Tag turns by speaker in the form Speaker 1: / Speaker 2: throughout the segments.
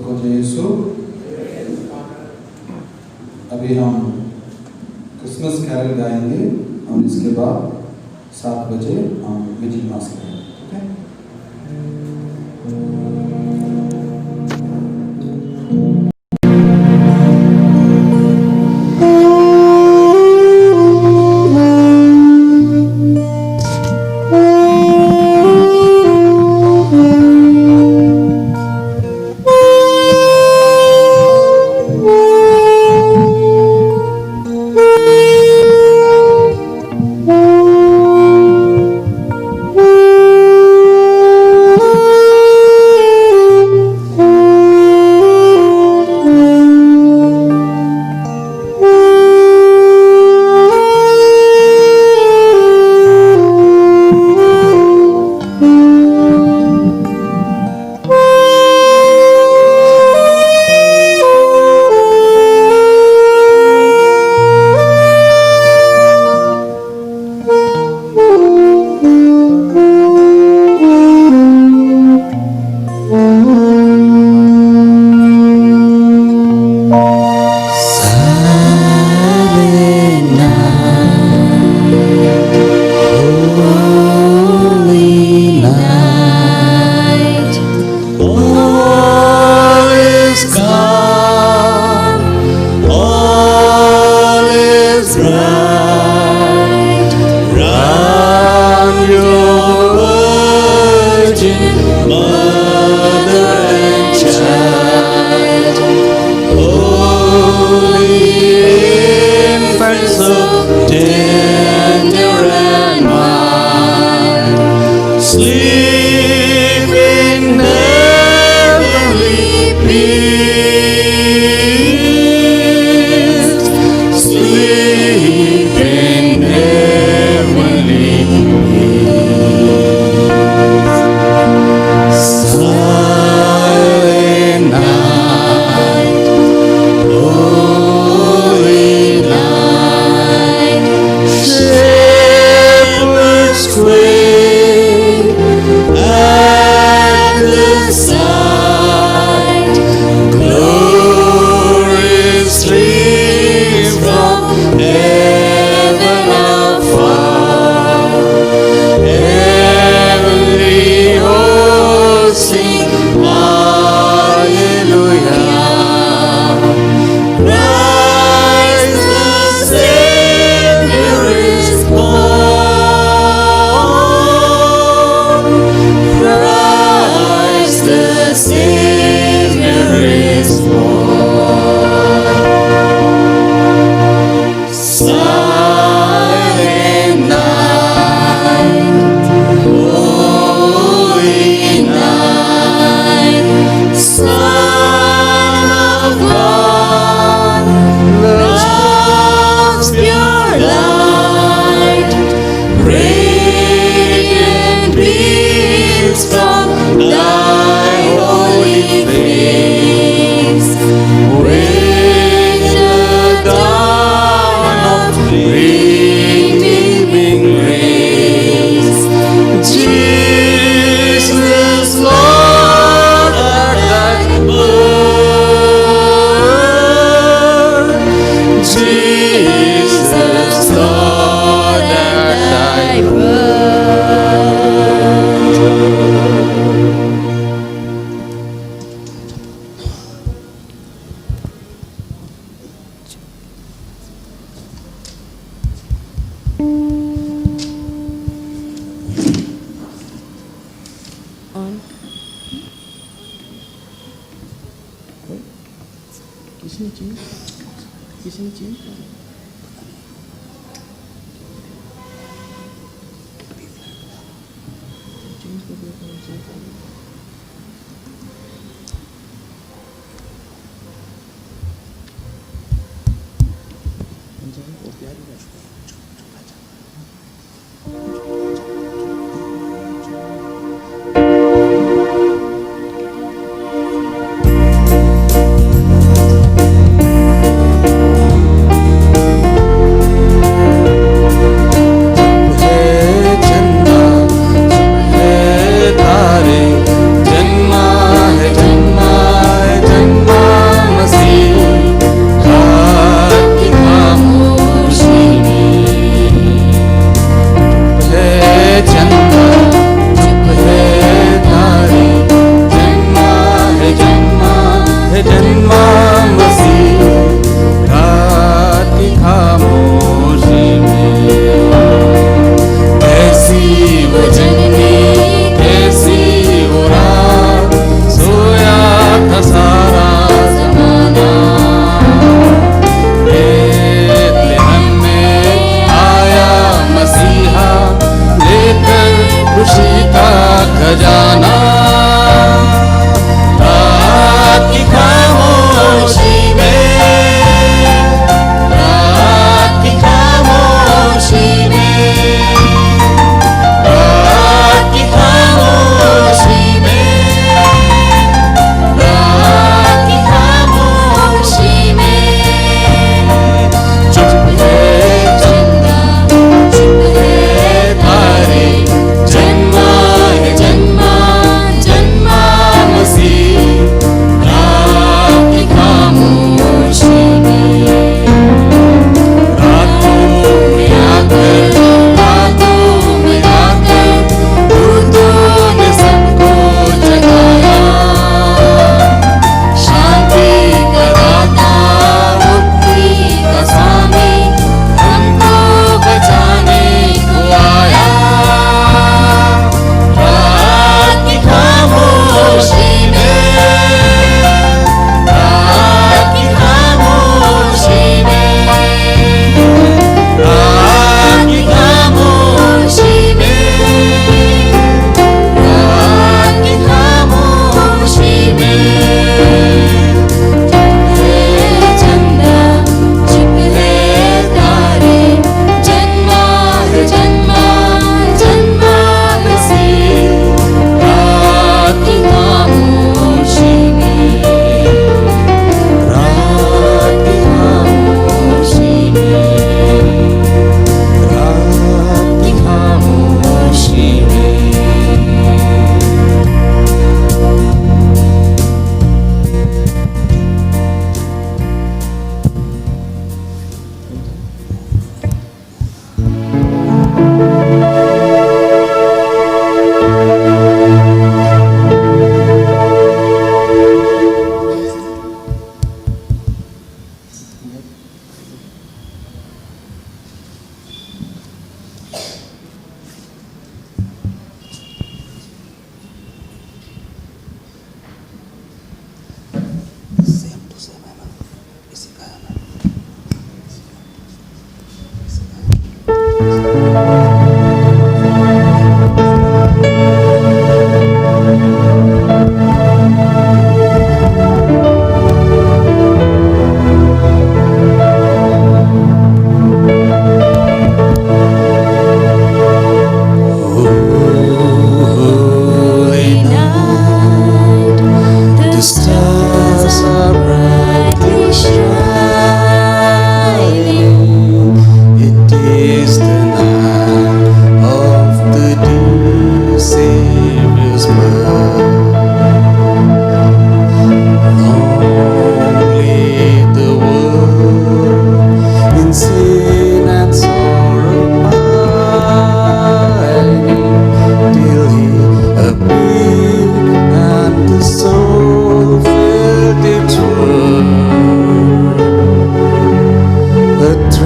Speaker 1: सबको जय यीशु। अभी हम क्रिसमस कैरल गाएंगे और इसके बाद 7 बजे हम विजिट मास करेंगे। ठीक है?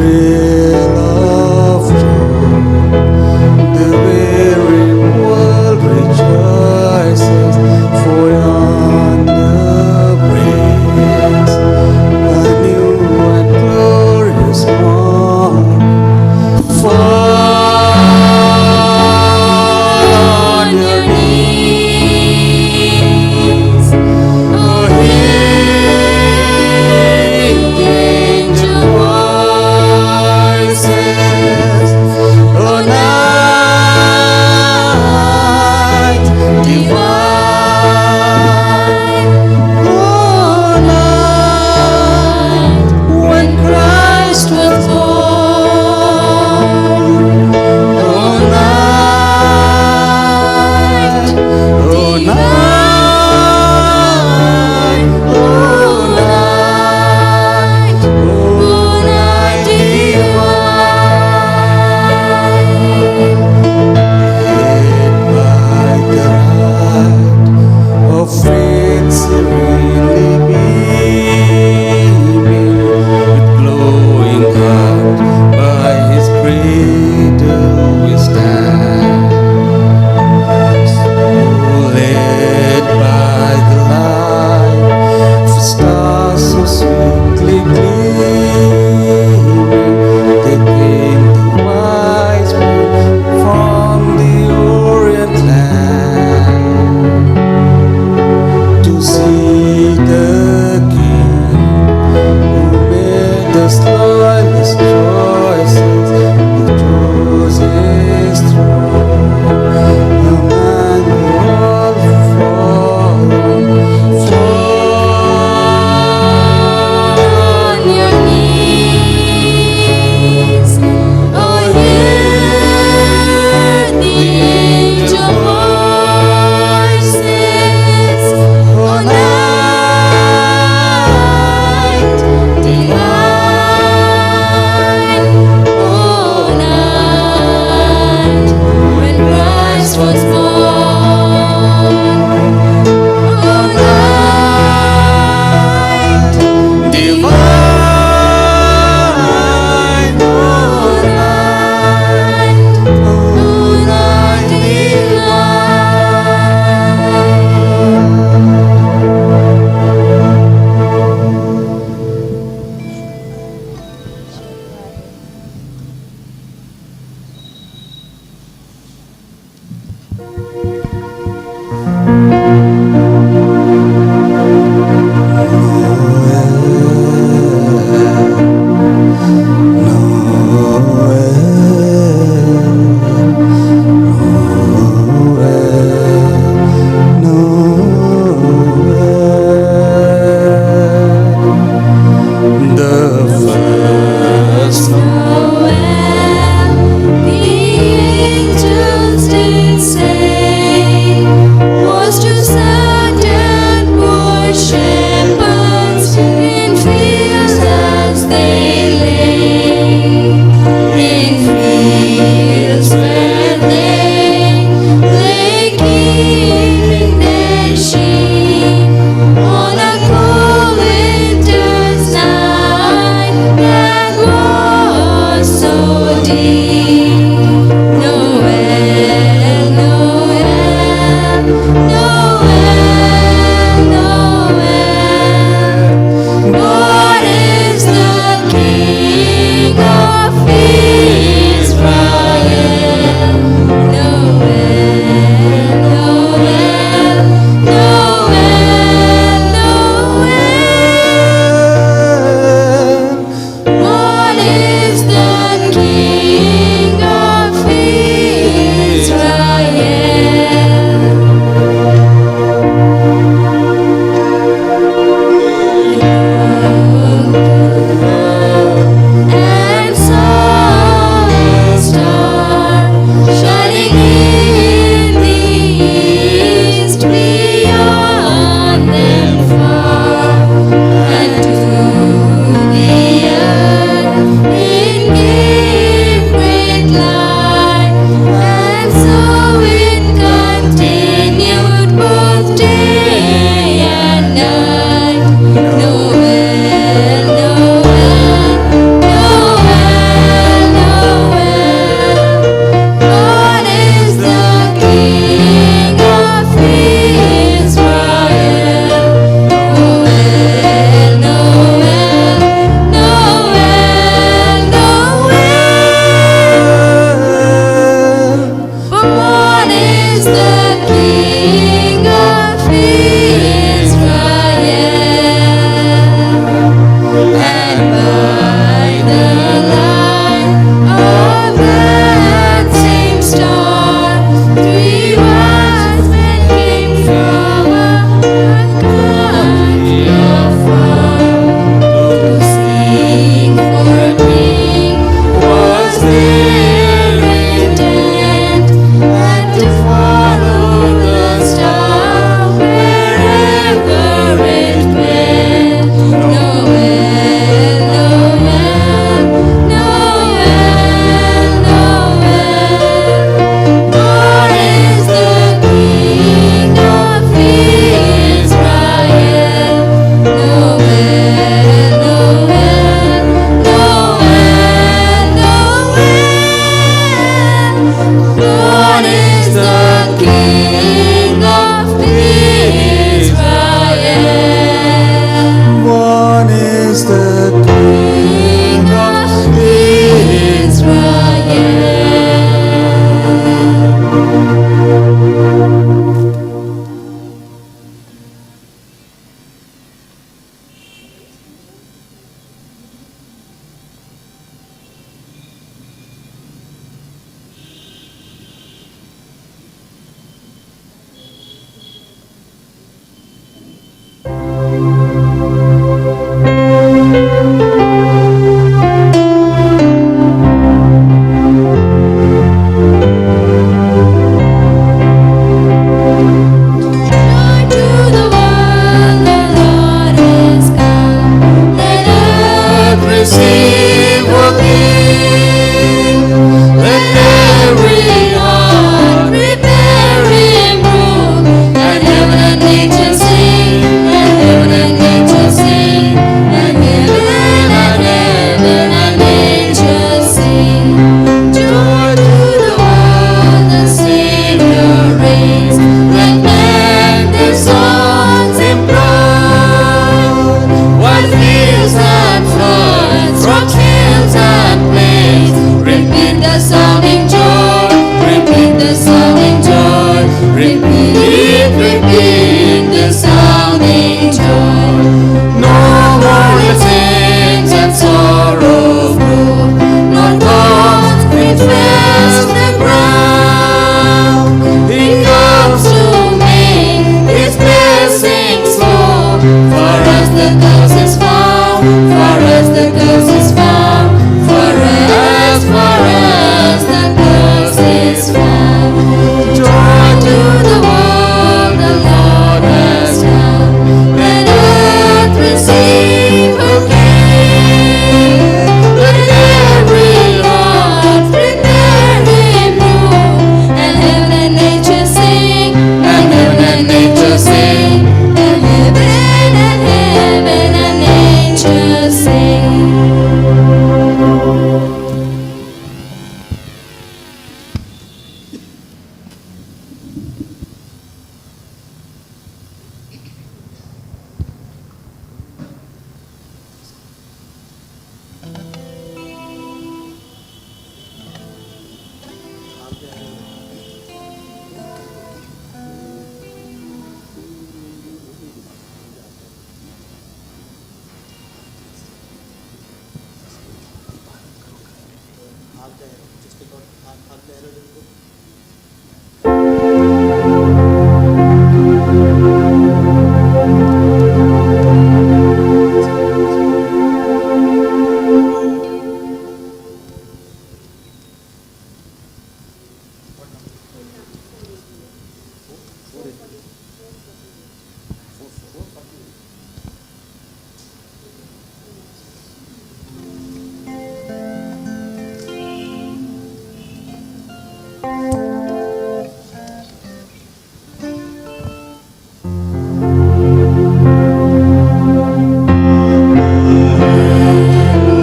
Speaker 2: thrill of joy. The weary world rejoices, for yonder breaks a new and glorious morn. Fall on your knees, oh hail, angel voice.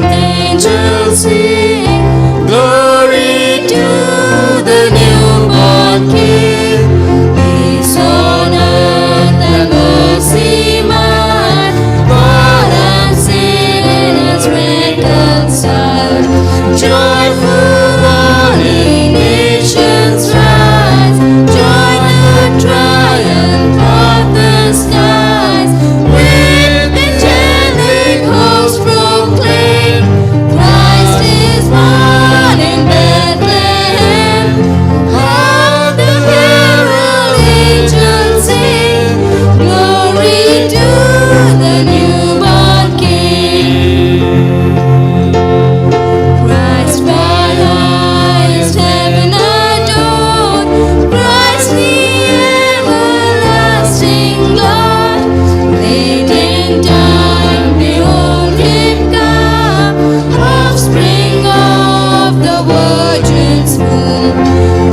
Speaker 2: Angels sing, glory to the newborn King. Peace on earth and mercy mild, God and sinners reconciled. Joyful morning, nations rise, join the triumph of the skies. With angelic hosts proclaim, Christ is born in Bethlehem. How the herald angels sing, glory to the newborn King. Christ by highest heaven adored, Christ the everlasting God. Late in time, behold him come, offspring of the Virgin's womb.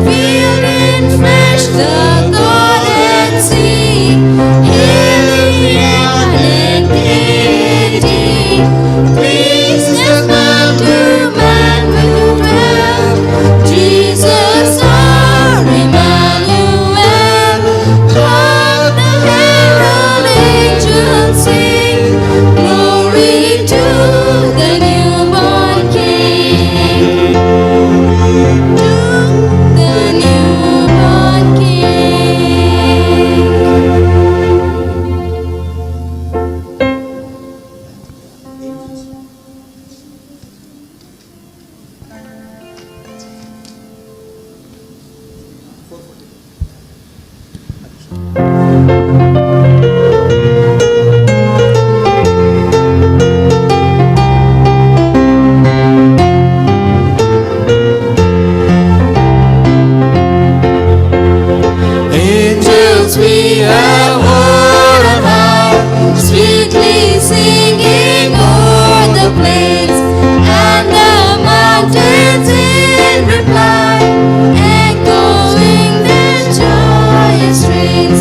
Speaker 2: Veiled in flesh, the Godhead see, hailing and deity. Pleased as man to man will dwell, Jesus our Emmanuel. Hark the herald angels sing, glory to the newborn King. To the newborn King. Angels we have heard on high, sweetly singing o'er the plains and the mountains in reply, echoing their joyous strains.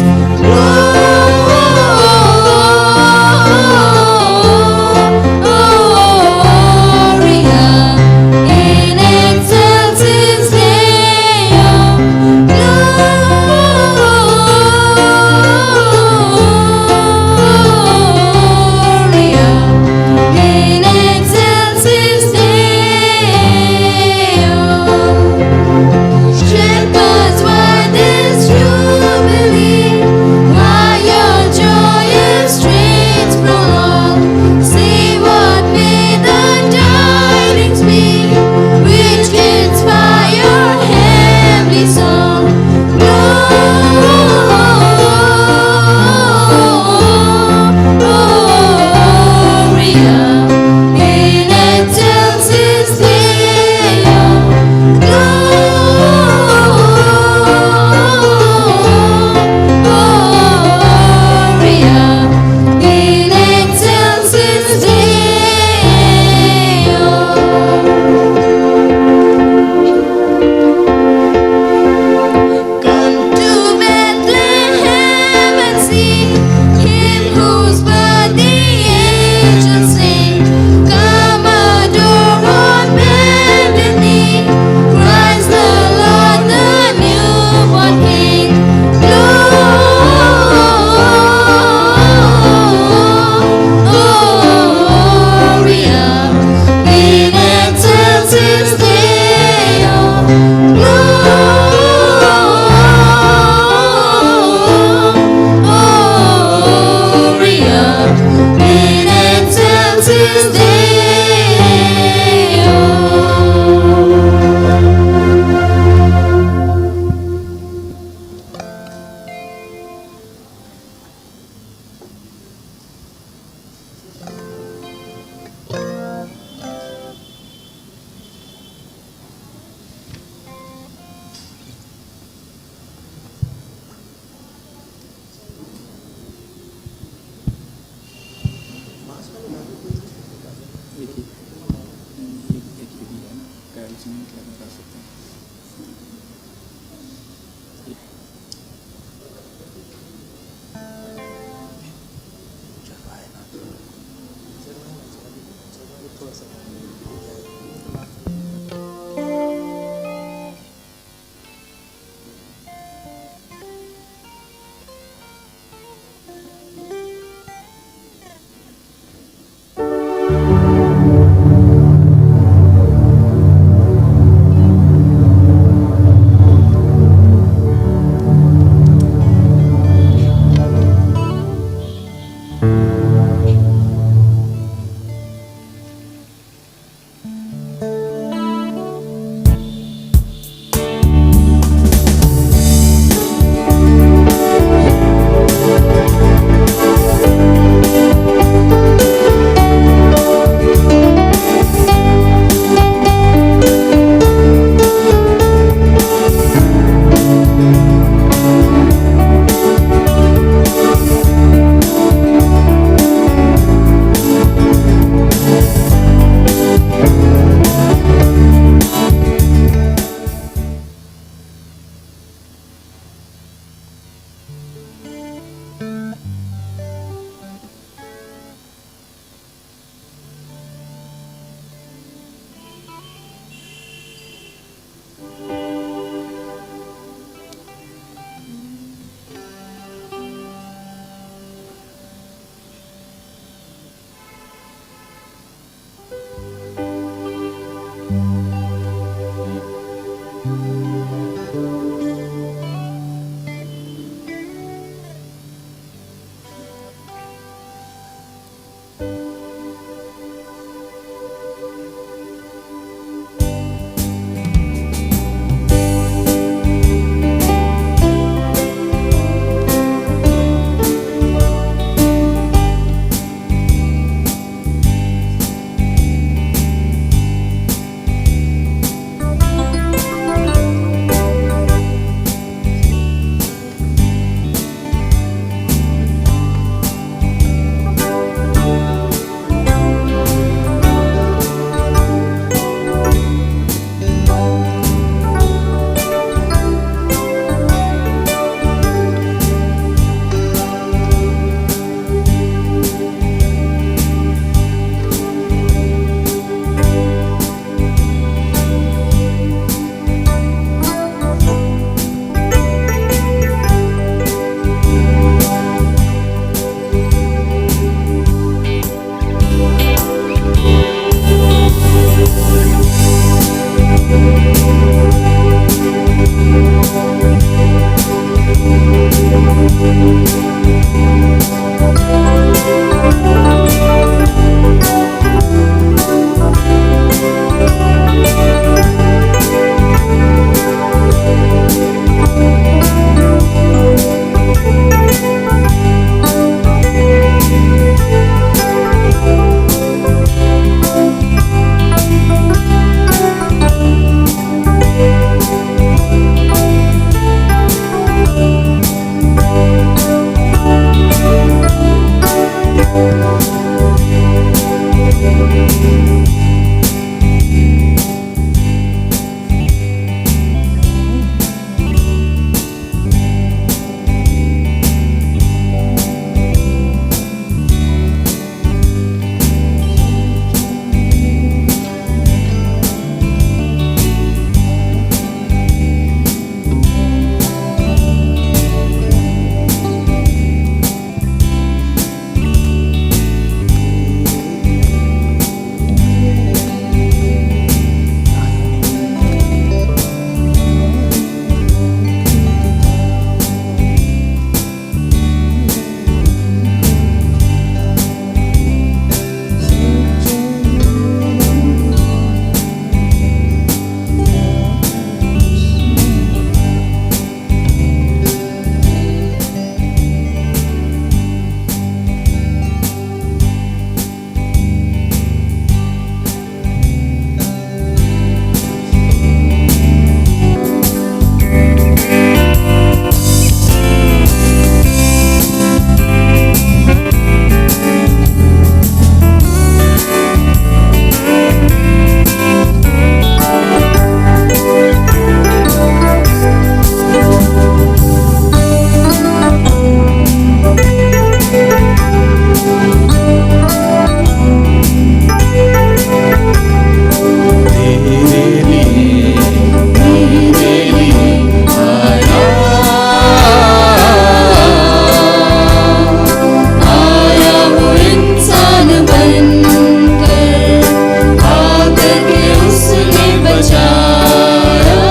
Speaker 2: बचाया,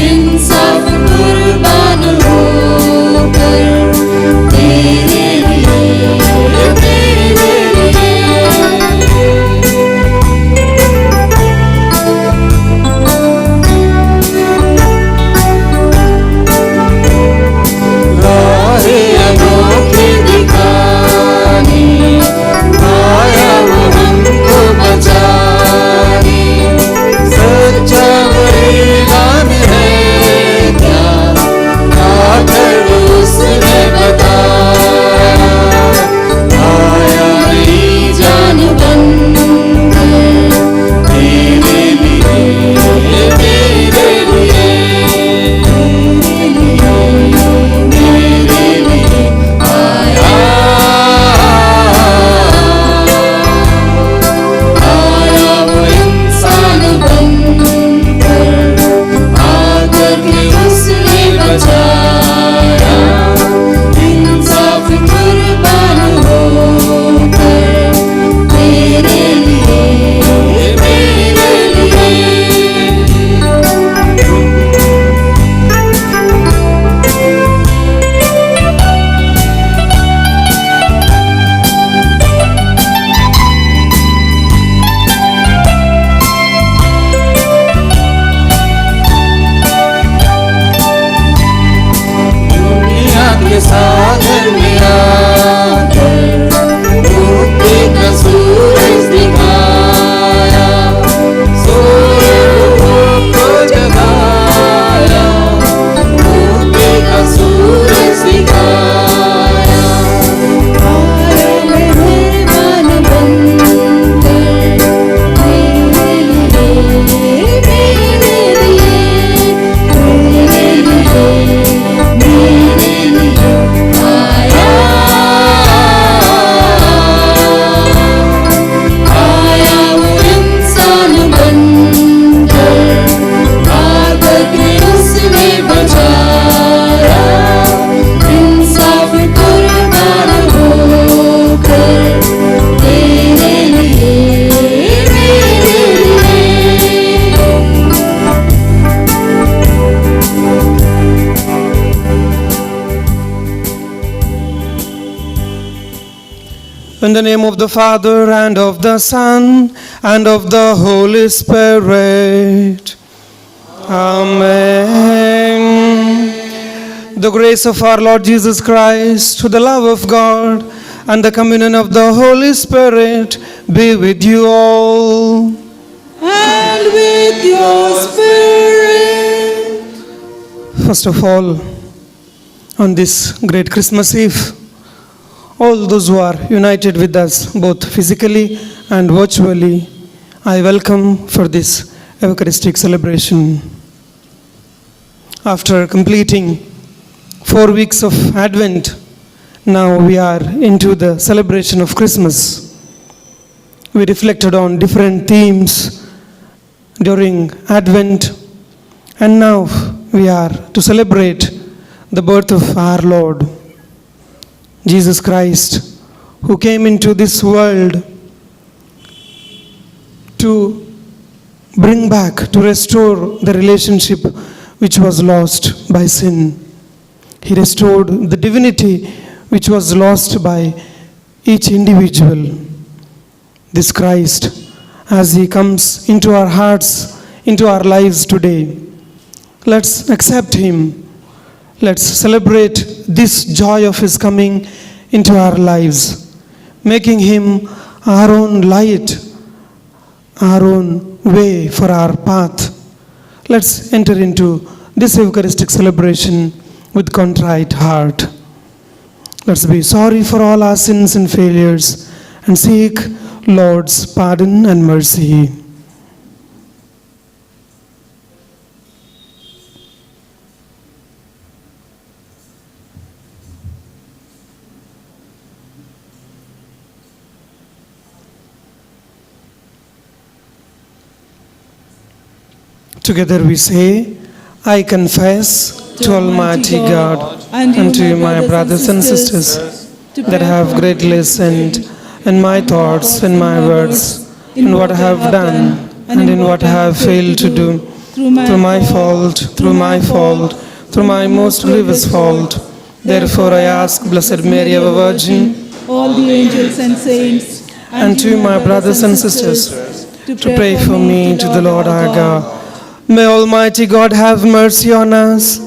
Speaker 2: इंसाफ कुर्बान होकर तेरे लिए, तेरे लिए। राहें अनोखी दिखाने आया वो हमको बचाने, सच्चा बलिदान है क्या आकर उसने बताया, आया नई जान बनकर तेरे लिए, तेरे लिए, मेरे लिए आया, आया वो इंसान बनकर, आकर के उसने बचाया, इंसाफ कुर्बान होकर तेरे लिए, मेरे लिए। दुनिया के सागर में आकर मुक्ति का सूरज दिखाया, सोए हुओं को जगाया, मुक्ति का सूरज दिखाया, आया मेहरबान बनकर मेरे लिए, मेरे लिए, मेरे लिए, मेरे लिए आया, आया वो इंसान बनकर, आकर के उसने बचाया, इंसाफ कुर्बान होकर तेरे लिए, मेरे लिए।
Speaker 3: In the name of the Father, and of the Son, and of the Holy Spirit. Amen. The grace of our Lord Jesus Christ, the love of God, and the communion of the Holy Spirit be with you all.
Speaker 2: And with your spirit.
Speaker 3: First of all, on this great Christmas Eve, all those who are united with us, both physically and virtually, I welcome for this Eucharistic celebration. After completing 4 weeks of Advent, now we are into the celebration of Christmas. We reflected on different themes during Advent, and now we are to celebrate the birth of our Lord, Jesus Christ, who came into this world to bring back, to restore the relationship which was lost by sin. He restored the divinity which was lost by each individual. This Christ, as He comes into our hearts, into our lives today, let's accept Him. Let's celebrate this joy of His coming into our lives, making Him our own light, our own way for our path. Let's enter into this Eucharistic celebration with contrite heart. Let's be sorry for all our sins and failures and seek Lord's pardon and mercy. Together we say, I confess to Almighty God and to you, my brothers and sisters, that I have greatly sinned in my thoughts, in my words, in what I have done, and in what I have failed to do, through my fault, through my most grievous fault. Therefore I ask Blessed Mary, ever Virgin,
Speaker 4: all the angels and saints,
Speaker 3: and to my brothers and sisters, to pray for me to the Lord our God. May Almighty God have mercy on us,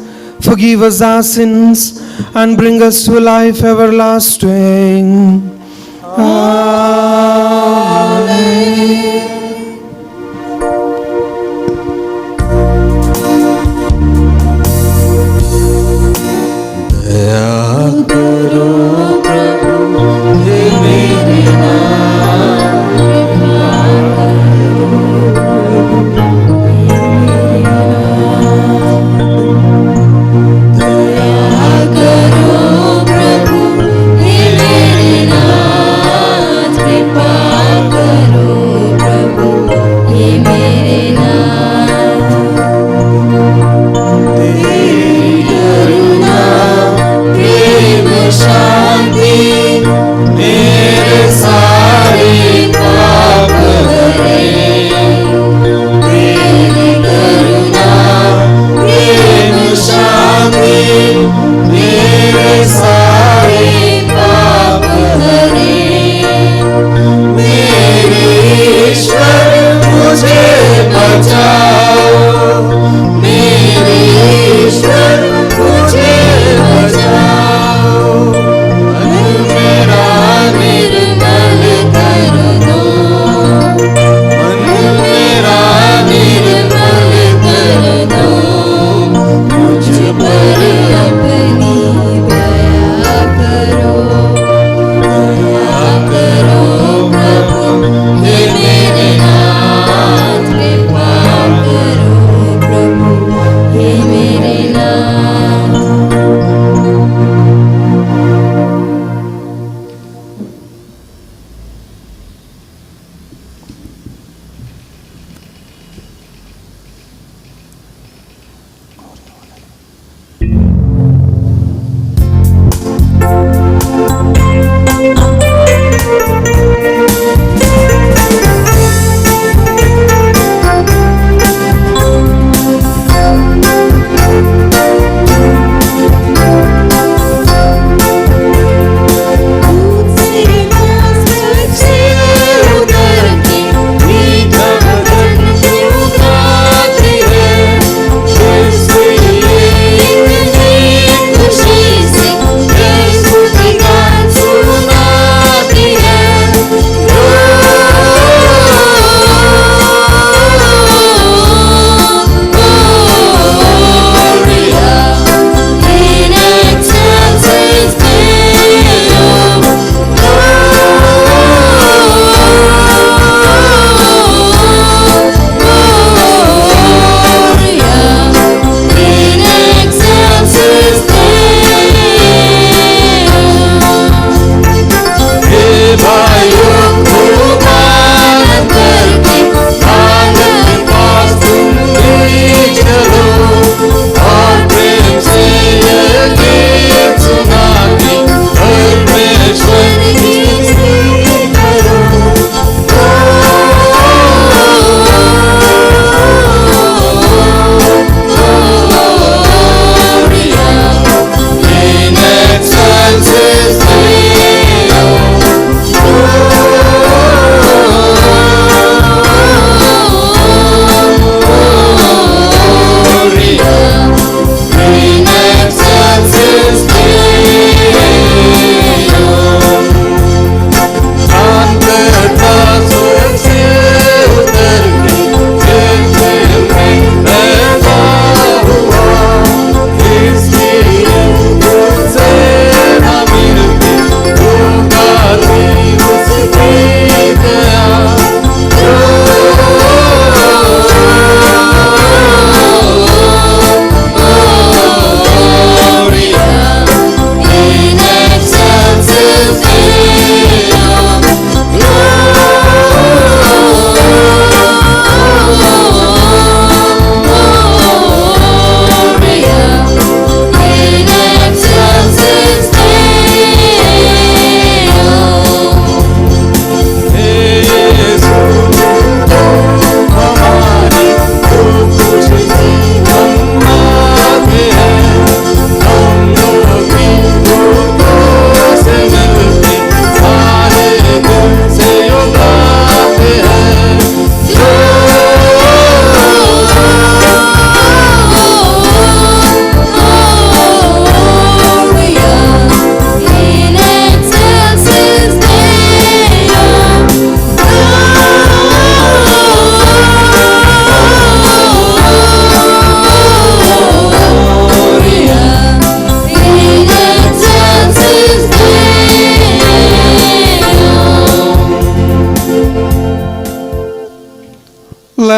Speaker 3: forgive us our sins, and bring us to life everlasting. Amen.
Speaker 2: कृपा करो प्रभु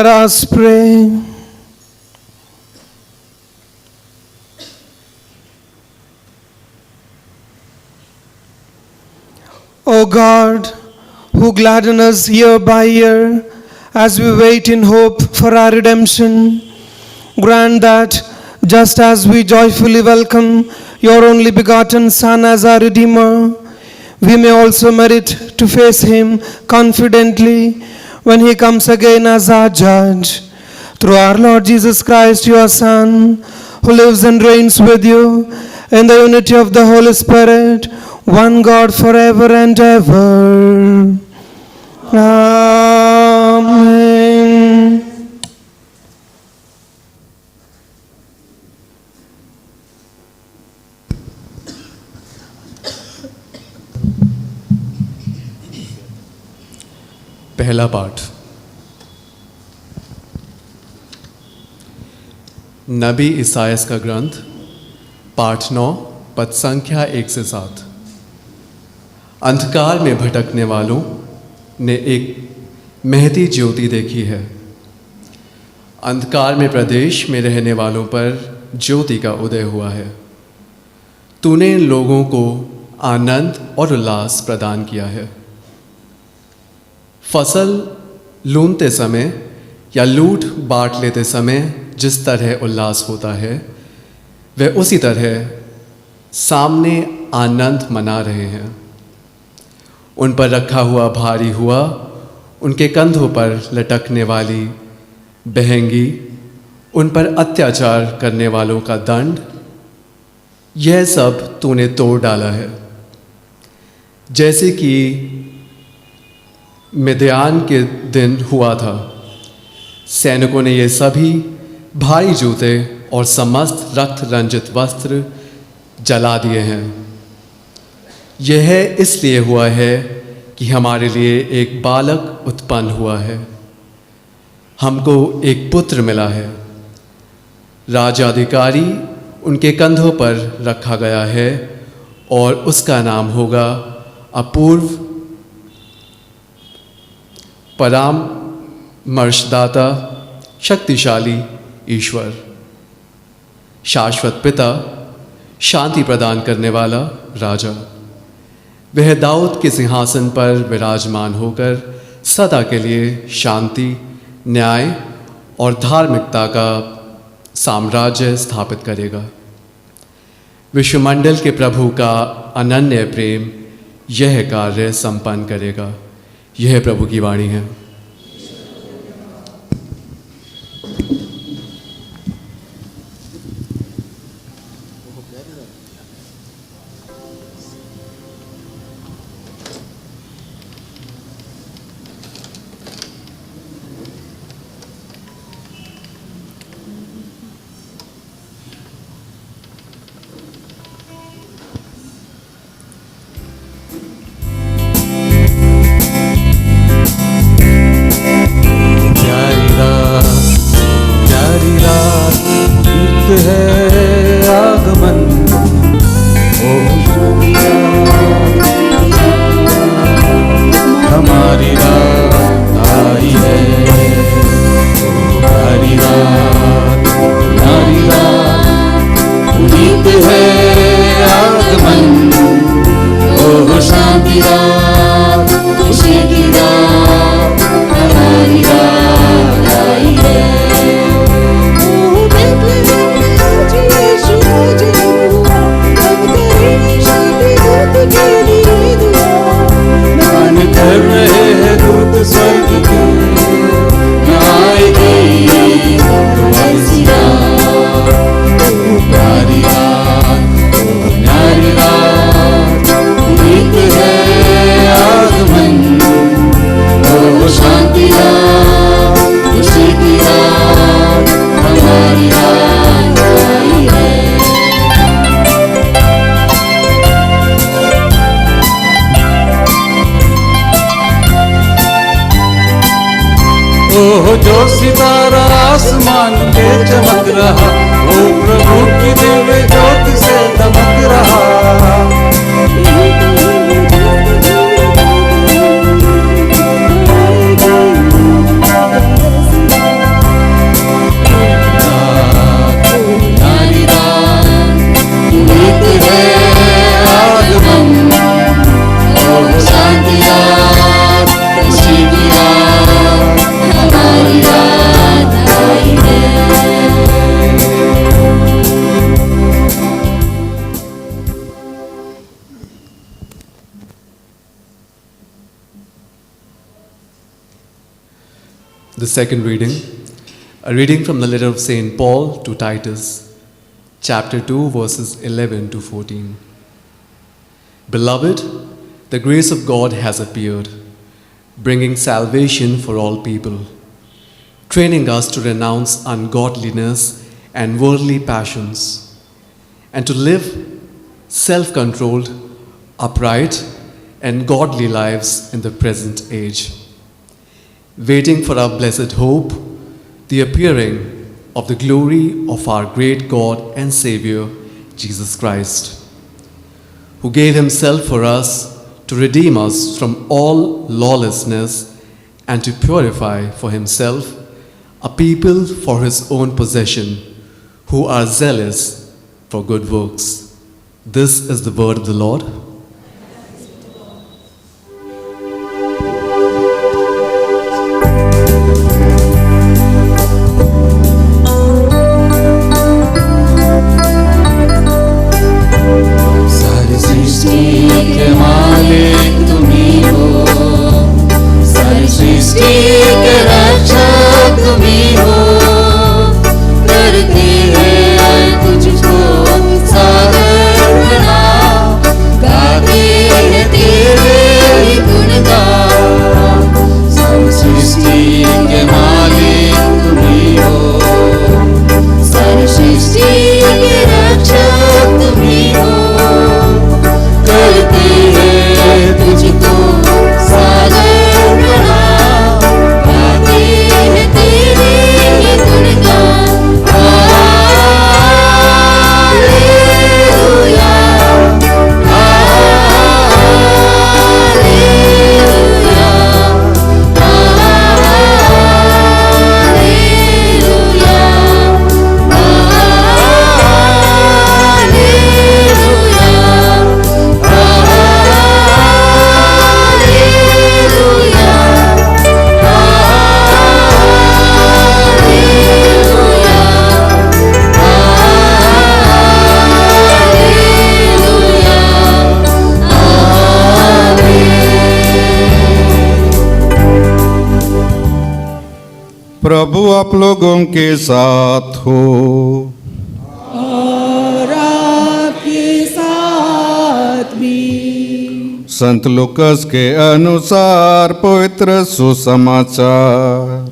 Speaker 3: Let us pray. O God, who gladden us year by year as we wait in hope for our redemption, grant that, just as we joyfully welcome your only begotten Son as our Redeemer, we may also merit to face him confidently when he comes again as our Judge. Through our Lord Jesus Christ, your Son, who lives and reigns with you in the unity of the Holy Spirit, one God forever and ever. Amen.
Speaker 5: पहला पाठ। नबी इसायास का ग्रंथ, पाठ 9, पद संख्या 1 से 7। अंधकार में भटकने वालों ने एक महती ज्योति देखी है। अंधकार में प्रदेश में रहने वालों पर ज्योति का उदय हुआ है। तूने इन लोगों को आनंद और उल्लास प्रदान किया है। फसल लूनते समय या लूट बांट लेते समय जिस तरह उल्लास होता है, वह उसी तरह सामने आनंद मना रहे हैं। उन पर रखा हुआ भारी हुआ, उनके कंधों पर लटकने वाली बहंगी, उन पर अत्याचार करने वालों का दंड, यह सब तूने तोड़ डाला है। जैसे कि मिद्यान के दिन हुआ था, सैनिकों ने ये सभी भारी जूते और समस्त रक्त रंजित वस्त्र जला दिए हैं। यह इसलिए हुआ है कि हमारे लिए एक बालक उत्पन्न हुआ है, हमको एक पुत्र मिला है। राजाधिकारी उनके कंधों पर रखा गया है और उसका नाम होगा अपूर्व, परामर्शदाता, शक्तिशाली ईश्वर, शाश्वत पिता, शांति प्रदान करने वाला राजा। वह दाऊद के सिंहासन पर विराजमान होकर सदा के लिए शांति, न्याय और धार्मिकता का साम्राज्य स्थापित करेगा। विश्वमंडल के प्रभु का अनन्य प्रेम यह कार्य संपन्न करेगा। यह प्रभु की वाणी है।
Speaker 6: जो सितारा आसमान पे चमक रहा, वो प्रभु की दिव्य ज्योति से दमक रहा।
Speaker 5: The second reading, a reading from the letter of St. Paul to Titus, chapter 2, verses 11 to 14. Beloved, the grace of God has appeared, bringing salvation for all people, training us to renounce ungodliness and worldly passions, and to live self-controlled, upright, and godly lives in the present age, waiting for our blessed hope, the appearing of the glory of our great God and Savior, Jesus Christ, who gave himself for us to redeem us from all lawlessness and to purify for himself a people for his own possession, who are zealous for good works. This is the word of the Lord.
Speaker 6: सारी सृष्टि के मालिक तुम्ही हो, सारी सृष्टि के रक्षक तुम्ही हो, करते हैं तुझको सागर प्रणाम, गाते हैं तेरे ही गुणगान। सारी सृष्टि के मालिक तुम्ही हो, सारी सृष्टि के रक्षक तुम्ही हो, करते हैं तुझको सागर प्रणाम, गाते हैं तेरे ही गुणगान। हालेलुया, हालेलुया, हालेलुया,
Speaker 7: प्रभु आप लोगों के साथ हो।
Speaker 4: और आपके साथ भी।
Speaker 7: संत लूकस के अनुसार पवित्र सुसमाचार।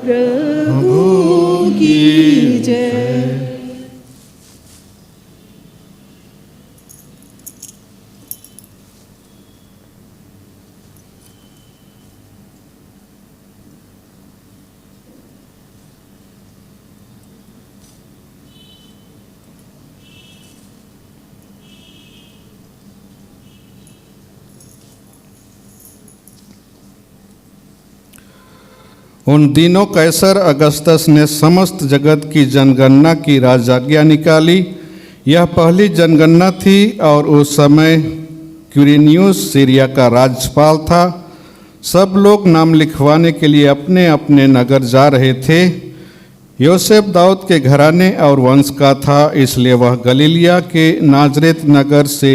Speaker 4: प्रभु की जय।
Speaker 7: उन दिनों कैसर अगस्तस ने समस्त जगत की जनगणना की राजआज्ञा निकाली। यह पहली जनगणना थी और उस समय क्विरिनियुस सीरिया का राज्यपाल था। सब लोग नाम लिखवाने के लिए अपने अपने नगर जा रहे थे। योसेफ दाऊद के घराने और वंश का था, इसलिए वह गलीलिया के नाजरेत नगर से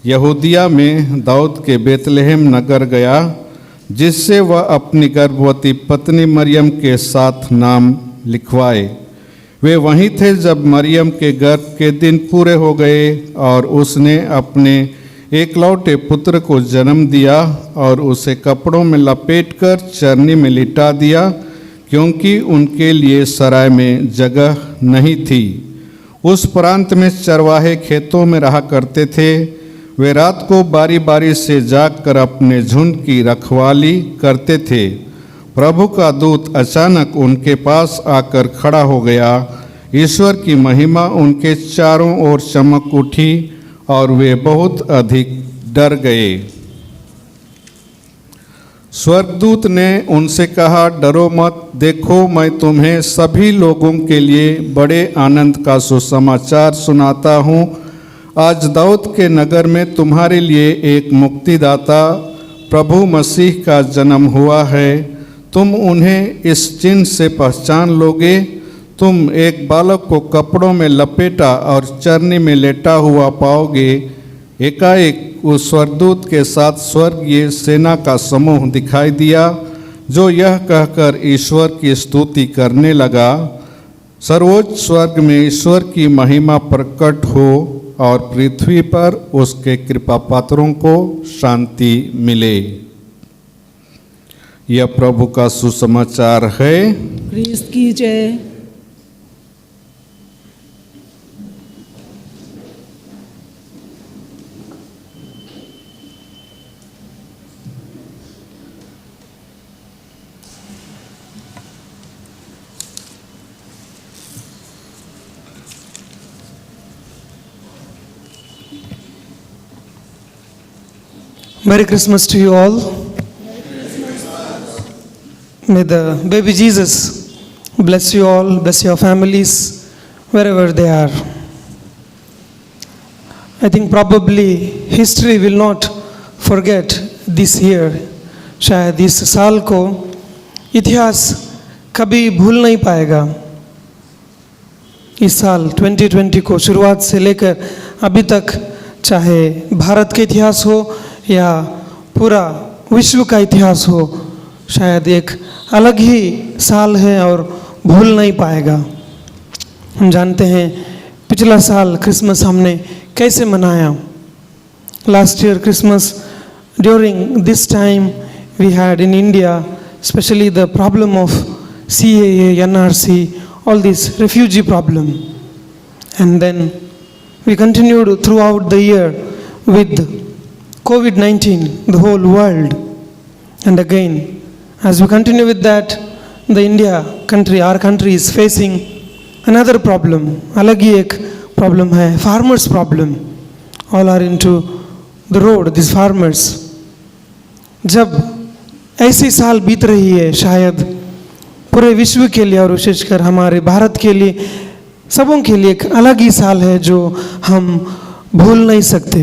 Speaker 7: यहूदिया में दाऊद के बेतलहम नगर गया, जिससे वह अपनी गर्भवती पत्नी मरियम के साथ नाम लिखवाए। वे वहीं थे जब मरियम के गर्भ के दिन पूरे हो गए और उसने अपने एकलौते पुत्र को जन्म दिया और उसे कपड़ों में लपेटकर चरनी में लिटा दिया, क्योंकि उनके लिए सराय में जगह नहीं थी। उस प्रांत में चरवाहे खेतों में रहा करते थे। वे रात को बारी बारी से जागकर अपने झुंड की रखवाली करते थे। प्रभु का दूत अचानक उनके पास आकर खड़ा हो गया। ईश्वर की महिमा उनके चारों ओर चमक उठी और वे बहुत अधिक डर गए। स्वर्गदूत ने उनसे कहा, डरो मत, देखो मैं तुम्हें सभी लोगों के लिए बड़े आनंद का सुसमाचार सुनाता हूँ। आज दाऊद के नगर में तुम्हारे लिए एक मुक्तिदाता प्रभु मसीह का जन्म हुआ है। तुम उन्हें इस चिन्ह से पहचान लोगे। तुम एक बालक को कपड़ों में लपेटा और चरनी में लेटा हुआ पाओगे। एकाएक उस स्वर्गदूत के साथ स्वर्गीय सेना का समूह दिखाई दिया, जो यह कहकर ईश्वर की स्तुति करने लगा, सर्वोच्च स्वर्ग में ईश्वर की महिमा प्रकट हो और पृथ्वी पर उसके कृपा पात्रों को शांति मिले। यह प्रभु का सुसमाचार है।
Speaker 4: ख्रिस्त की जय।
Speaker 3: Merry Christmas to you all. May the baby Jesus bless you all, bless your families, wherever they are. I think probably history will not forget this year. शायद इस साल को इतिहास कभी भूल नहीं पाएगा। इस साल 2020 को शुरुआत से लेकर अभी तक, चाहे भारत के इतिहास हो या पूरा विश्व का इतिहास हो, शायद एक अलग ही साल है और भूल नहीं पाएगा। हम जानते हैं पिछला साल क्रिसमस हमने कैसे मनाया। Last year Christmas during this time we had in India specially the problem of CAA, NRC, all this refugee problem, and then we continued throughout the year with COVID-19, the whole world. And again, as we continue with that, the India country, our country is facing another problem. अलग ही एक problem है, farmers problem. All are into the road, these farmers. जब ऐसी साल बीत रही है, शायद पूरे विश्व के लिए और विशेषकर हमारे भारत के लिए, सबों के लिए एक अलग ही साल है जो हम भूल नहीं सकते।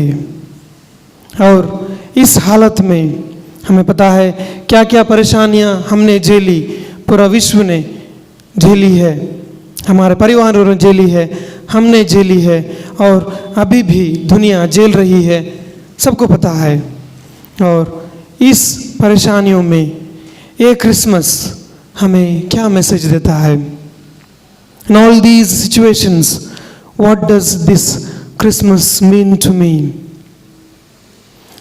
Speaker 3: और इस हालत में हमें पता है क्या क्या परेशानियां हमने झेली, पूरा विश्व ने झेली है, हमारे परिवारों ने झेली है, हमने झेली है और अभी भी दुनिया झेल रही है, सबको पता है। और इस परेशानियों में ये क्रिसमस हमें क्या मैसेज देता है? In all these situations, what does this Christmas mean to me?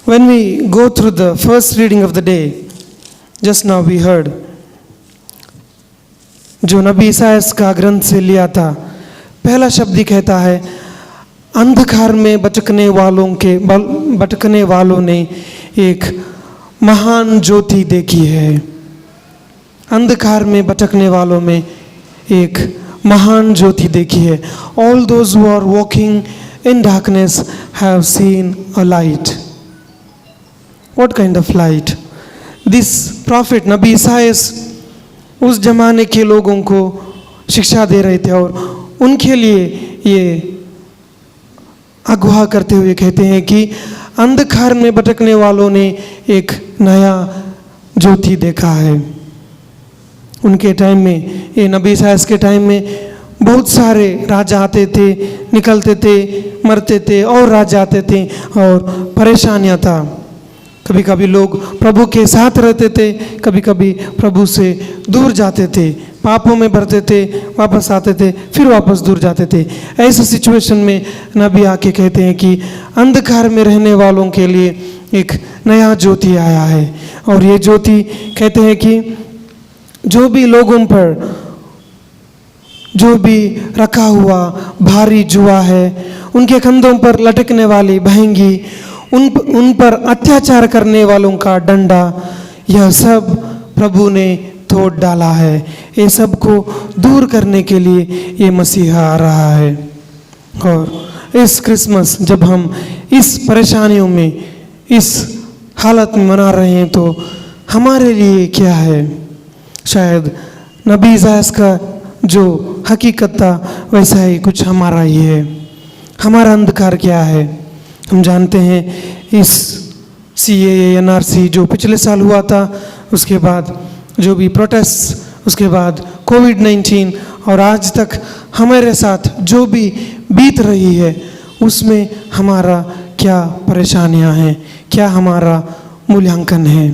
Speaker 3: When we go through the first reading of the day, just now we heard, जो नबी ईसायास का ग्रंथ से लिया था, पहला शब्द ही कहता है, अंधकार में भटकने वालों ने एक महान ज्योति देखी है। अंधकार में भटकने वालों में एक महान ज्योति देखी है। All those who are walking in darkness have seen a light. What kind of light? This prophet नबी ईसायास उस जमाने के लोगों को शिक्षा दे रहे थे और उनके लिए ये अगवा करते हुए कहते हैं कि अंधकार में भटकने वालों ने एक नया ज्योति देखा है। उनके टाइम में, ये नबी ईसायास के टाइम में बहुत सारे राजा आते थे, निकलते थे, मरते थे और राजा आते थे और परेशानियां था। कभी कभी लोग प्रभु के साथ रहते थे, कभी कभी प्रभु से दूर जाते थे, पापों में बढ़ते थे, वापस आते थे, फिर वापस दूर जाते थे। ऐसे सिचुएशन में नबी आके कहते हैं कि अंधकार में रहने वालों के लिए एक नया ज्योति आया है। और ये ज्योति कहते हैं कि जो भी लोगों पर जो भी रखा हुआ भारी जुआ है, उनके कंधों पर लटकने वाली बहंगी, उन पर अत्याचार करने वालों का डंडा, यह सब प्रभु ने तोड़ डाला है। ये सब को दूर करने के लिए ये मसीहा आ रहा है। और इस क्रिसमस जब हम इस परेशानियों में, इस हालत में मना रहे हैं, तो हमारे लिए क्या है? शायद नबी ईसायास का जो हकीकत था वैसा ही कुछ हमारा ही है। हमारा अंधकार क्या है? हम जानते हैं इस CAA, NRC जो पिछले साल हुआ था, उसके बाद जो भी प्रोटेस्ट, उसके बाद COVID-19 और आज तक हमारे साथ जो भी बीत रही है, उसमें हमारा क्या परेशानियां हैं, क्या हमारा मूल्यांकन है?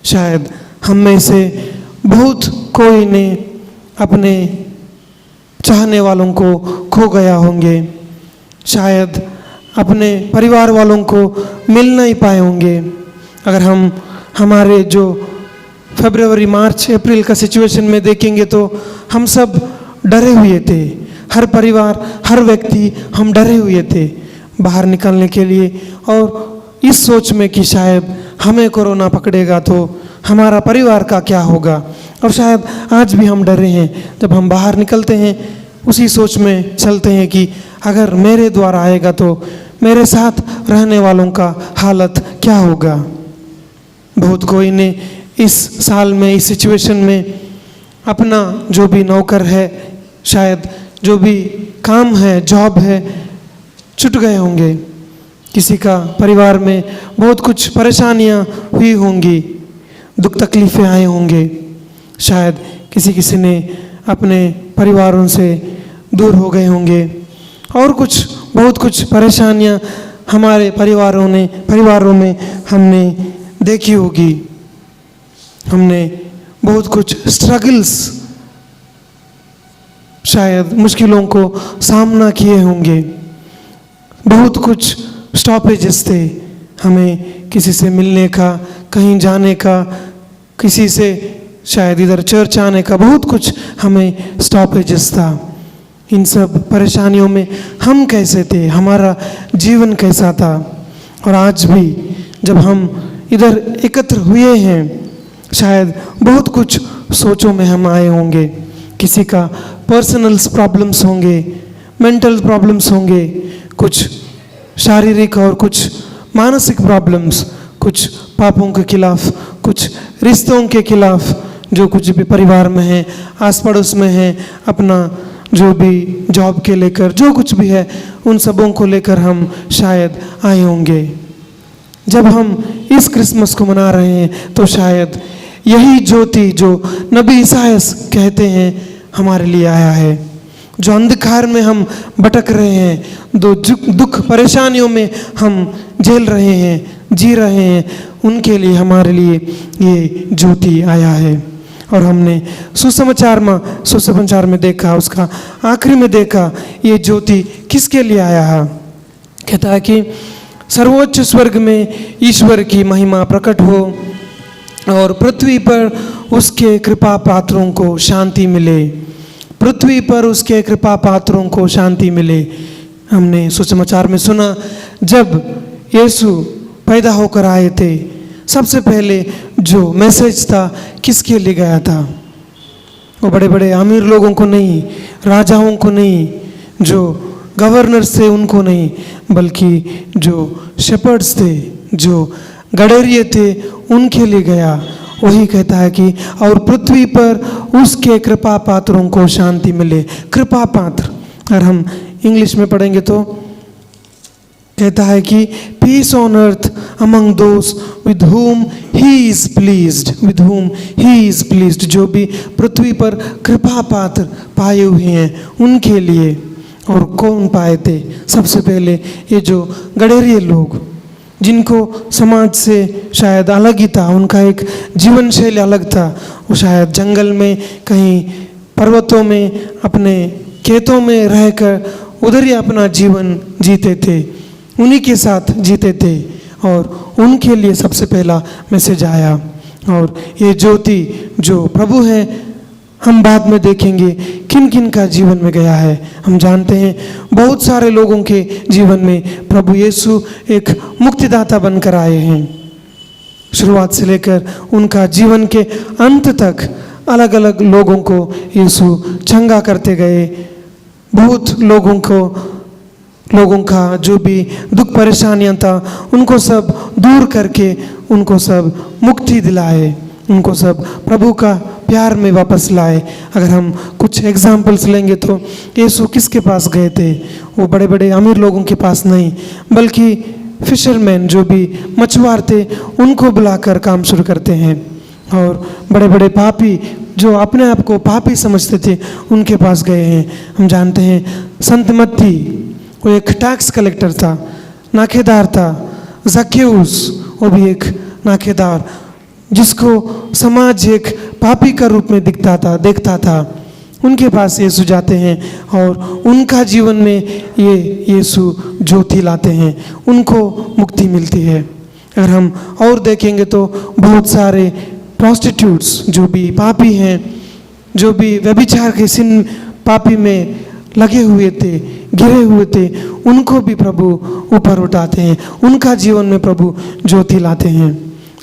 Speaker 3: शायद हम में से बहुत कोई ने अपने चाहने वालों को खो गया होंगे, शायद अपने परिवार वालों को मिल नहीं पाए होंगे। अगर हम हमारे जो फरवरी, मार्च, अप्रैल का सिचुएशन में देखेंगे तो हम सब डरे हुए थे। हर परिवार, हर व्यक्ति हम डरे हुए थे बाहर निकलने के लिए, और इस सोच में कि शायद हमें कोरोना पकड़ेगा तो हमारा परिवार का क्या होगा। और शायद आज भी हम डरे हैं, जब हम बाहर निकलते हैं उसी सोच में चलते हैं कि अगर मेरे द्वारा आएगा तो मेरे साथ रहने वालों का हालत क्या होगा। बहुत कोई ने इस साल में, इस सिचुएशन में अपना जो भी नौकर है, शायद जो भी काम है, जॉब है, छूट गए होंगे। किसी का परिवार में बहुत कुछ परेशानियां हुई होंगी, दुख तकलीफ़ें आए होंगे। शायद किसी ने अपने परिवारों से दूर हो गए होंगे, और बहुत कुछ परेशानियां हमारे परिवारों में हमने देखी होगी। हमने बहुत कुछ स्ट्रगल्स, शायद मुश्किलों को सामना किए होंगे। बहुत कुछ स्टॉपेजेस थे, हमें किसी से मिलने का, कहीं जाने का, किसी से शायद इधर चर्च आने का, बहुत कुछ हमें स्टॉपेजेस था। इन सब परेशानियों में हम कैसे थे, हमारा जीवन कैसा था। और आज भी जब हम इधर एकत्र हुए हैं, शायद बहुत कुछ सोचों में हम आए होंगे। किसी का पर्सनल प्रॉब्लम्स होंगे, मेंटल प्रॉब्लम्स होंगे, कुछ शारीरिक और कुछ मानसिक प्रॉब्लम्स, कुछ पापों के खिलाफ, कुछ रिश्तों के खिलाफ, जो कुछ भी परिवार में है, आस पड़ोस में है, अपना जो भी जॉब के लेकर, जो कुछ भी है, उन सबों को लेकर हम शायद आए होंगे। जब हम इस क्रिसमस को मना रहे हैं तो शायद यही ज्योति जो नबी ईसायास कहते हैं हमारे लिए आया है। जो अंधकार में हम भटक रहे हैं, दो दुख परेशानियों में हम झेल रहे हैं, जी रहे हैं, उनके लिए हमारे लिए ये ज्योति आया है। और हमने सुसमाचार में देखा, उसका आखिरी में देखा, ये ज्योति किसके लिए आया है। कहता है कि सर्वोच्च स्वर्ग में ईश्वर की महिमा प्रकट हो और पृथ्वी पर उसके कृपा पात्रों को शांति मिले। पृथ्वी पर उसके कृपा पात्रों को शांति मिले। हमने सुसमाचार में सुना, जब यीशु पैदा होकर आए थे, सबसे पहले जो मैसेज था किसके लिए गया था। वो बड़े बड़े अमीर लोगों को नहीं, राजाओं को नहीं, जो गवर्नर्स थे उनको नहीं, बल्कि जो शेपर्ड्स थे, जो गडरिये थे, उनके लिए गया। वही कहता है कि और पृथ्वी पर उसके कृपा पात्रों को शांति मिले। कृपा पात्र, अगर हम इंग्लिश में पढ़ेंगे तो कहता है कि peace on earth among those with whom he is pleased, with whom he is pleased. जो भी पृथ्वी पर कृपा पात्र पाए हुए हैं उनके लिए। और कौन पाए थे? सबसे पहले ये जो गडरिये लोग, जिनको समाज से शायद अलग ही था, उनका एक जीवन शैली अलग था। वो शायद जंगल में, कहीं पर्वतों में, अपने खेतों में रहकर उधर ही अपना जीवन जीते थे, उन्हीं के साथ जीते थे। और उनके लिए सबसे पहला मैसेज आया। और ये ज्योति जो प्रभु है, हम बाद में देखेंगे किन किन का जीवन में गया है। हम जानते हैं बहुत सारे लोगों के जीवन में प्रभु यीशु एक मुक्तिदाता बनकर आए हैं। शुरुआत से लेकर उनका जीवन के अंत तक अलग अलग लोगों को यीशु चंगा करते गए। बहुत लोगों का जो भी दुख परेशानियां था, उनको सब दूर करके उनको सब मुक्ति दिलाए, उनको सब प्रभु का प्यार में वापस लाए। अगर हम कुछ एग्जाम्पल्स लेंगे तो यीशु किसके पास गए थे? वो बड़े बड़े अमीर लोगों के पास नहीं, बल्कि फिशरमैन, जो भी मछुआर थे, उनको बुलाकर काम शुरू करते हैं। और बड़े बड़े पापी, जो अपने आप को पापी समझते थे, उनके पास गए हैं। हम जानते हैं संत मत्ती, वो एक टैक्स कलेक्टर था, नाखेदार था। ज़क्केउस, वो भी एक नाखेदार, जिसको समाज एक पापी का रूप में देखता था, उनके पास यीशु जाते हैं और उनका जीवन में ये यीशु ज्योति लाते हैं, उनको मुक्ति मिलती है। अगर हम और देखेंगे तो बहुत सारे प्रॉस्टिट्यूट्स जो भी पापी हैं, जो भी व्यभिचार के सिन पापी में लगे हुए थे, गिरे हुए थे, उनको भी प्रभु ऊपर उठाते हैं, उनका जीवन में प्रभु ज्योति लाते हैं।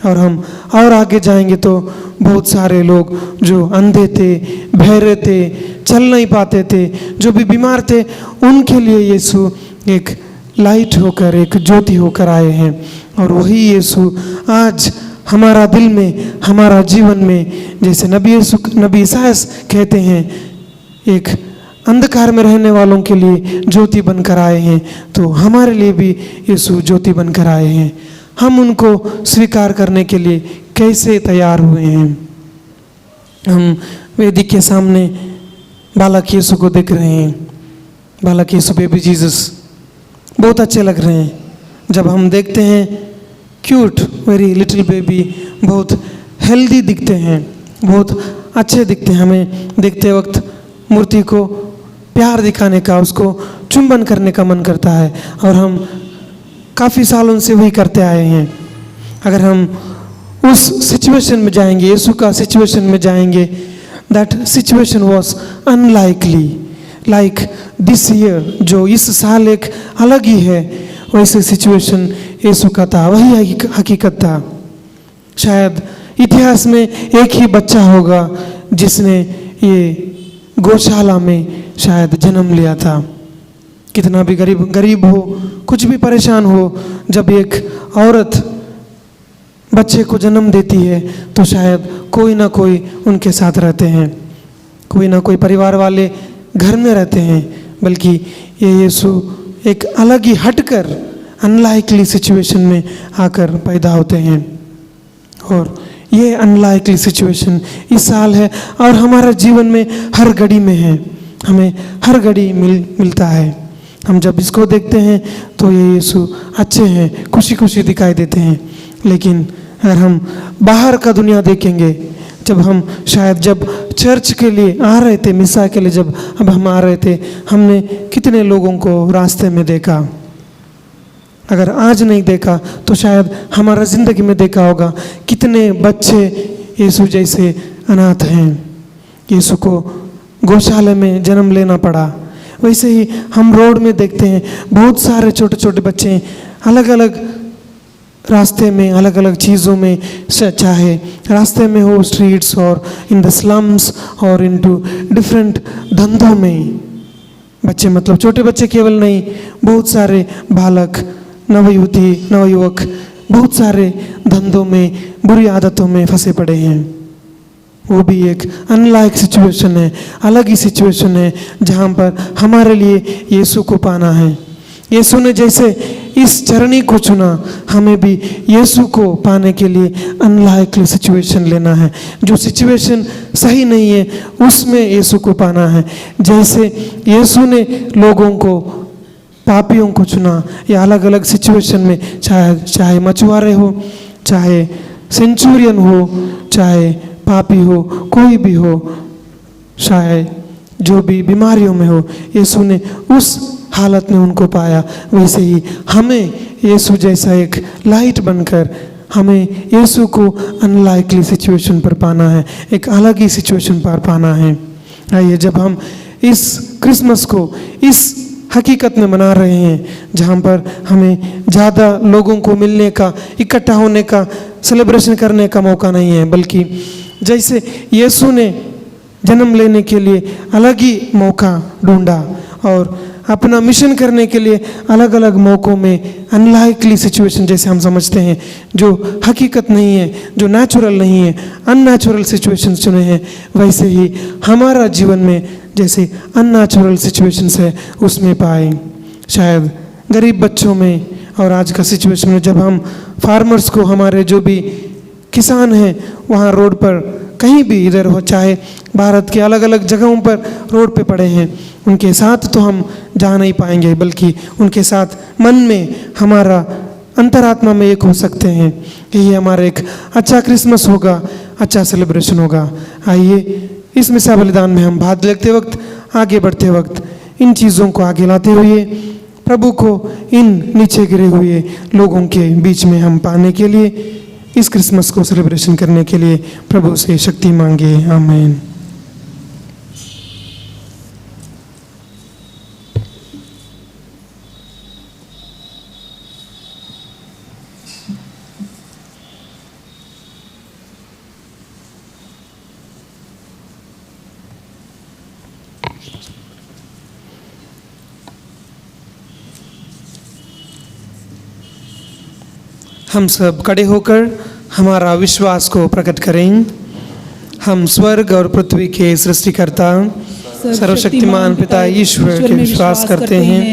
Speaker 3: और हम और आगे जाएंगे तो बहुत सारे लोग जो अंधे थे, बहरे थे, चल नहीं पाते थे, जो भी बीमार थे, उनके लिए यीशु एक लाइट होकर, एक ज्योति होकर आए हैं। और वही यीशु आज हमारा दिल में, हमारा जीवन में, जैसे नबी ईसायास कहते हैं, एक अंधकार में रहने वालों के लिए ज्योति बनकर आए हैं, तो हमारे लिए भी यीशु ज्योति बनकर आए हैं। हम उनको स्वीकार करने के लिए कैसे तैयार हुए हैं? हम वेदिक के सामने बालक यीशु को देख रहे हैं। बालक यीशु, बेबी जीसस बहुत अच्छे लग रहे हैं। जब हम देखते हैं क्यूट वेरी लिटिल बेबी, बहुत हेल्दी दिखते हैं, बहुत अच्छे दिखते हैं। हमें देखते वक्त मूर्ति को प्यार दिखाने का, उसको चुंबन करने का मन करता है, और हम काफ़ी सालों से वही करते आए हैं। अगर हम उस सिचुएशन में जाएंगे, यीशु का सिचुएशन में जाएंगे, that situation was unlikely like this year, जो इस साल एक अलग ही है, वैसे सिचुएशन यीशु का था, वही हकीकत था। शायद इतिहास में एक ही बच्चा होगा जिसने ये गौशाला में शायद जन्म लिया था। कितना भी गरीब हो, कुछ भी परेशान हो, जब एक औरत बच्चे को जन्म देती है तो शायद कोई ना कोई उनके साथ रहते हैं, कोई ना कोई परिवार वाले घर में रहते हैं। बल्कि ये यीशु एक अलग ही हटकर अनलाइकली सिचुएशन में आकर पैदा होते हैं। और ये अनलाइकली सिचुएशन इस साल है और हमारा जीवन में हर घड़ी में है, हमें हर घड़ी मिलता है। हम जब इसको देखते हैं तो ये यीशु अच्छे हैं, खुशी खुशी दिखाई देते हैं। लेकिन अगर हम बाहर का दुनिया देखेंगे, जब चर्च के लिए आ रहे थे, मिसा के लिए जब हम आ रहे थे, हमने कितने लोगों को रास्ते में देखा। अगर आज नहीं देखा तो शायद हमारा ज़िंदगी में देखा होगा। कितने बच्चे यीशु जैसे अनाथ हैं, यीशु को गौशाला में जन्म लेना पड़ा। वैसे ही हम रोड में देखते हैं बहुत सारे छोटे छोटे बच्चे अलग अलग रास्ते में, अलग अलग चीज़ों में, चाहे रास्ते में हो, स्ट्रीट्स और इन द स्लम्स और इनटू डिफरेंट धंधों में। बच्चे मतलब छोटे बच्चे केवल नहीं, बहुत सारे बालक, नवयुवती, नवयुवक बहुत सारे धंधों में, बुरी आदतों में फंसे पड़े हैं। वो भी एक अनलाइक सिचुएशन है, अलग ही सिचुएशन है, जहाँ पर हमारे लिए यीशु को पाना है। यीशु ने जैसे इस जर्नी को चुना, हमें भी यीशु को पाने के लिए अनलाइकली सिचुएशन लेना है। जो सिचुएशन सही नहीं है उसमें यीशु को पाना है। जैसे यीशु ने लोगों को, पापियों को चुना, या अलग अलग सिचुएशन में, चाहे मछुआरे हो, चाहे सेंचुरियन हो, चाहे पापी हो, कोई भी हो, चाहे जो भी बीमारियों में हो, यीशु ने उस हालत में उनको पाया। वैसे ही हमें यीशु जैसा एक लाइट बनकर हमें यीशु को अनलाइकली सिचुएशन पर पाना है, एक अलग ही सिचुएशन पर पाना है। आइए, जब हम इस क्रिसमस को इस हकीकत में मना रहे हैं, जहाँ पर हमें ज़्यादा लोगों को मिलने का, इकट्ठा होने का, सेलिब्रेशन करने का मौका नहीं है, बल्कि जैसे यीशु ने जन्म लेने के लिए अलग ही मौका ढूंढा और अपना मिशन करने के लिए अलग अलग मौक़ों में अनलाइकली सिचुएशन, जैसे हम समझते हैं, जो हकीकत नहीं है, जो नेचुरल नहीं है, अननेचुरल सिचुएशन चुने हैं, वैसे ही हमारा जीवन में जैसे अननेचुरल सिचुएशंस है उसमें पाए। शायद गरीब बच्चों में और आज का सिचुएशन में, जब हम फार्मर्स को, हमारे जो भी किसान हैं, वहाँ रोड पर कहीं भी इधर हो, चाहे भारत के अलग अलग जगहों पर रोड पे पड़े हैं, उनके साथ तो हम जा नहीं पाएंगे, बल्कि उनके साथ मन में हमारा अंतरात्मा में एक हो सकते हैं। यही हमारा एक अच्छा क्रिसमस होगा, अच्छा सेलिब्रेशन होगा। आइए इस मिसा बलिदान में हम भाग लेते वक्त, आगे बढ़ते वक्त इन चीज़ों को आगे लाते हुए प्रभु को इन नीचे गिरे हुए लोगों के बीच में हम पाने के लिए, इस क्रिसमस को सेलिब्रेशन करने के लिए प्रभु से शक्ति मांगे। आमीन। हम सब खड़े होकर हमारा विश्वास को प्रकट करें। हम स्वर्ग और पृथ्वी के सृष्टिकर्ता सर्वशक्तिमान पिता ईश्वर के विश्वास करते हैं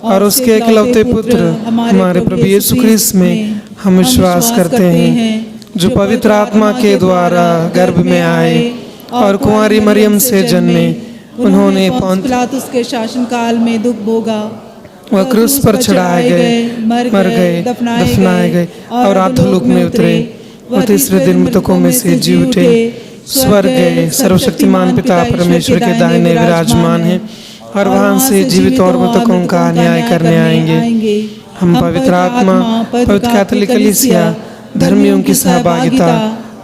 Speaker 3: और उसके एकलौते पुत्र हमारे प्रभु यीशु ख्रिस्त में हम विश्वास करते हैं, जो पवित्र आत्मा के द्वारा गर्भ में आए और कुंवारी मरियम से जन्मे। उन्होंने पोंत पिलातुस के शासनकाल में दुख भोगा, वह क्रूस पर चढ़ाए गए, मर गए, दफनाए गए और अधोलोक में उतरे। वह तीसरे दिन मृतकों में से जी उठे, स्वर्ग गए, सर्वशक्तिमान पिता परमेश्वर के दाहिने विराजमान हैं और वहां से जीवित और मृतकों का न्याय करने आएंगे। हम पवित्र आत्मा, पवित्र कैथोलिक कलीसिया, धर्मियों की सहभागिता,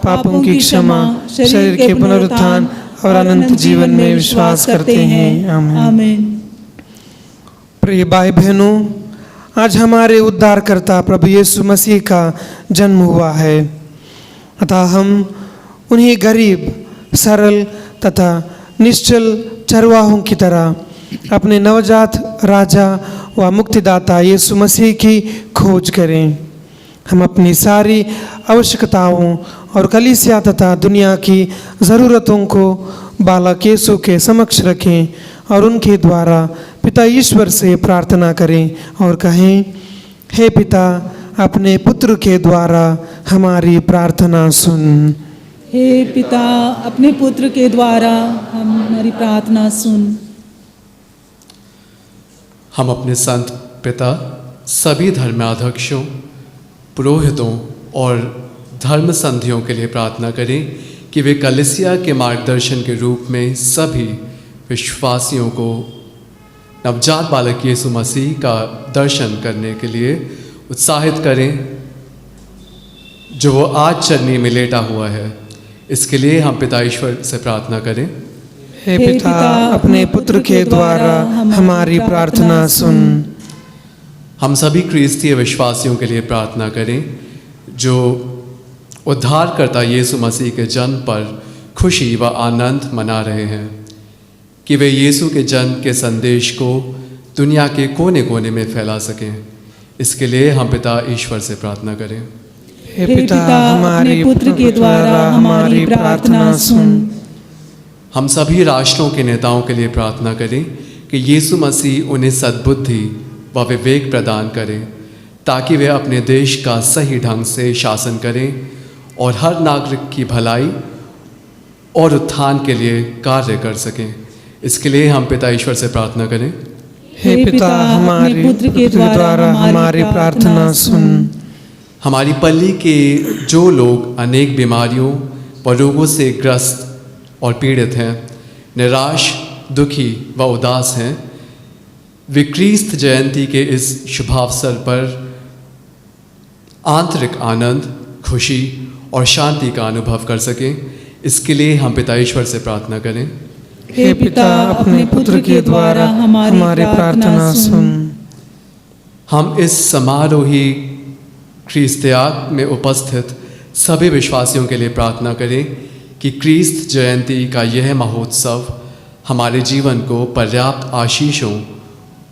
Speaker 3: पापों की क्षमा, शरीर के पुनरुत्थान और अनंत जीवन में विश्वास करते हैं। आमीन। प्रिय भाई बहनों, आज हमारे उद्धारकर्ता प्रभु यीशु मसीह का जन्म हुआ है, अतः हम उन्हीं गरीब, सरल तथा निश्चल चरवाहों की तरह अपने नवजात राजा व मुक्तिदाता यीशु मसीह की खोज करें। हम अपनी सारी आवश्यकताओं और कलीसिया तथा दुनिया की ज़रूरतों को बालक यीशु के समक्ष रखें और उनके द्वारा पिता ईश्वर से प्रार्थना करें और कहें, हे पिता, अपने पुत्र के द्वारा हमारी प्रार्थना सुन।
Speaker 4: हे पिता, अपने पुत्र के द्वारा हमारी प्रार्थना सुन।
Speaker 5: हम अपने संत पिता, सभी धर्माध्यक्षों, पुरोहितों और धर्म संधियों के लिए प्रार्थना करें कि वे कलीसिया के मार्गदर्शन के रूप में सभी विश्वासियों को नवजात बालक यीशु मसीह का दर्शन करने के लिए उत्साहित करें, जो वो आज चरनी में लेटा हुआ है। इसके लिए हम पिता ईश्वर से प्रार्थना करें।
Speaker 3: हे पिता, अपने पुत्र के द्वारा हमारी प्रार्थना सुन।
Speaker 5: हम सभी क्रिस्तीय विश्वासियों के लिए प्रार्थना करें जो उद्धारकर्ता यीशु मसीह के जन्म पर खुशी व आनंद मना रहे हैं, कि वे यीशु के जन्म के संदेश को दुनिया के कोने कोने में फैला सकें। इसके लिए हम पिता ईश्वर से प्रार्थना करें।
Speaker 3: हे पिता, हमारे पुत्र के द्वारा हमारी प्रार्थना सुन।
Speaker 5: हम सभी राष्ट्रों के नेताओं के लिए प्रार्थना करें कि यीशु मसीह उन्हें सद्बुद्धि व विवेक प्रदान करें, ताकि वे अपने देश का सही ढंग से शासन करें और हर नागरिक की भलाई और उत्थान के लिए कार्य कर सकें। इसके लिए हम पिता ईश्वर से प्रार्थना करें।
Speaker 3: हे पिता, हमारे पुत्र के द्वारा हमारी प्रार्थना सुन।
Speaker 5: हमारी पल्ली के जो लोग अनेक बीमारियों व रोगों से ग्रस्त और पीड़ित हैं, निराश, दुखी व उदास हैं, वे क्रिस्त जयंती के इस शुभावसर पर आंतरिक आनंद, खुशी और शांति का अनुभव कर सकें। इसके लिए हम पिता ईश्वर से प्रार्थना करें।
Speaker 3: हे पिता, अपने पुत्र के द्वारा हमारी प्रार्थना सुन।
Speaker 5: हम इस समारोही ख्रीस्त त्याग में उपस्थित सभी विश्वासियों के लिए प्रार्थना करें कि क्रिस्त जयंती का यह महोत्सव हमारे जीवन को पर्याप्त आशीषों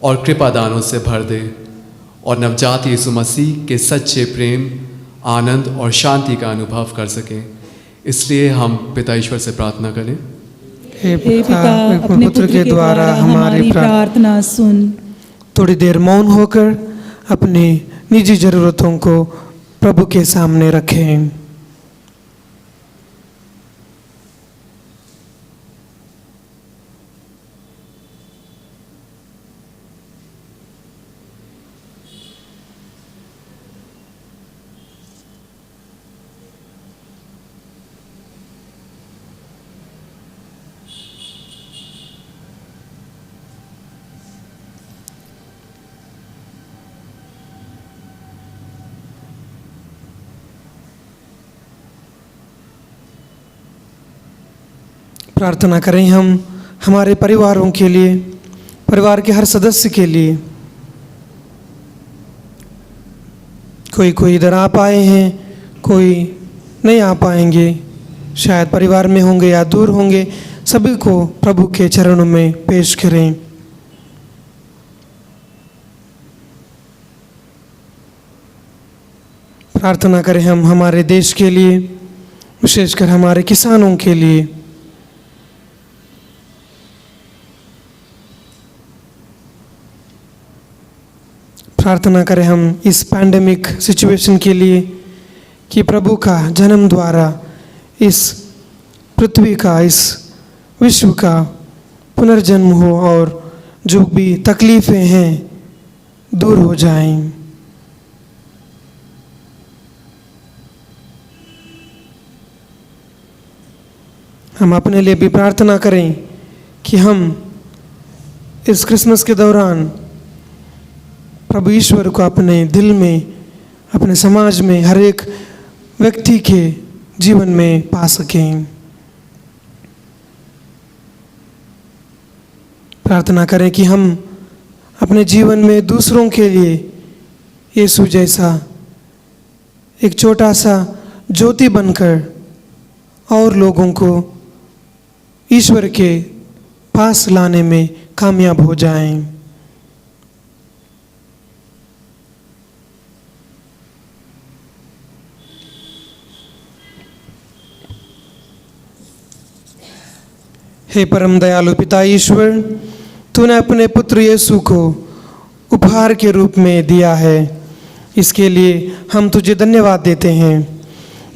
Speaker 5: और कृपादानों से भर दे और नवजात यीशु मसीह के सच्चे प्रेम, आनंद और शांति का अनुभव कर सकें। इसलिए हम पिता ईश्वर से प्रार्थना करें।
Speaker 3: हे पिता, अपने पुत्र के द्वारा हमारी प्रार्थना सुन। थोड़ी देर मौन होकर अपनी निजी जरूरतों को प्रभु के सामने रखें। प्रार्थना करें हम हमारे परिवारों के लिए, परिवार के हर सदस्य के लिए। कोई इधर आ पाए हैं, कोई नहीं आ पाएंगे, शायद परिवार में होंगे या दूर होंगे। सभी को प्रभु के चरणों में पेश करें। प्रार्थना करें हम हमारे देश के लिए, विशेषकर हमारे किसानों के लिए। प्रार्थना करें हम इस पैंडेमिक सिचुएशन के लिए कि प्रभु का जन्म द्वारा इस पृथ्वी का, इस विश्व का पुनर्जन्म हो और जो भी तकलीफ़ें हैं दूर हो जाएं। हम अपने लिए भी प्रार्थना करें कि हम इस क्रिसमस के दौरान प्रभु ईश्वर को अपने दिल में, अपने समाज में, हर एक व्यक्ति के जीवन में पा सकें। प्रार्थना करें कि हम अपने जीवन में दूसरों के लिए यीशु जैसा एक छोटा सा ज्योति बनकर और लोगों को ईश्वर के पास लाने में कामयाब हो जाएं। हे परम दयालु पिता ईश्वर, तूने अपने पुत्र यीशु को उपहार के रूप में दिया है, इसके लिए हम तुझे धन्यवाद देते हैं।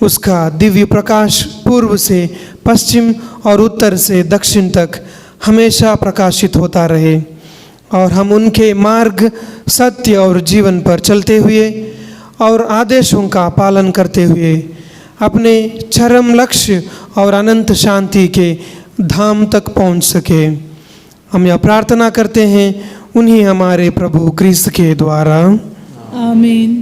Speaker 3: उसका दिव्य प्रकाश पूर्व से पश्चिम और उत्तर से दक्षिण तक हमेशा प्रकाशित होता रहे और हम उनके मार्ग, सत्य और जीवन पर चलते हुए और आदेशों का पालन करते हुए अपने चरम लक्ष्य और अनंत शांति के धाम तक पहुंच सके। हम यह प्रार्थना करते हैं उन्हीं हमारे प्रभु क्रिस्त के द्वारा।
Speaker 4: आमीन।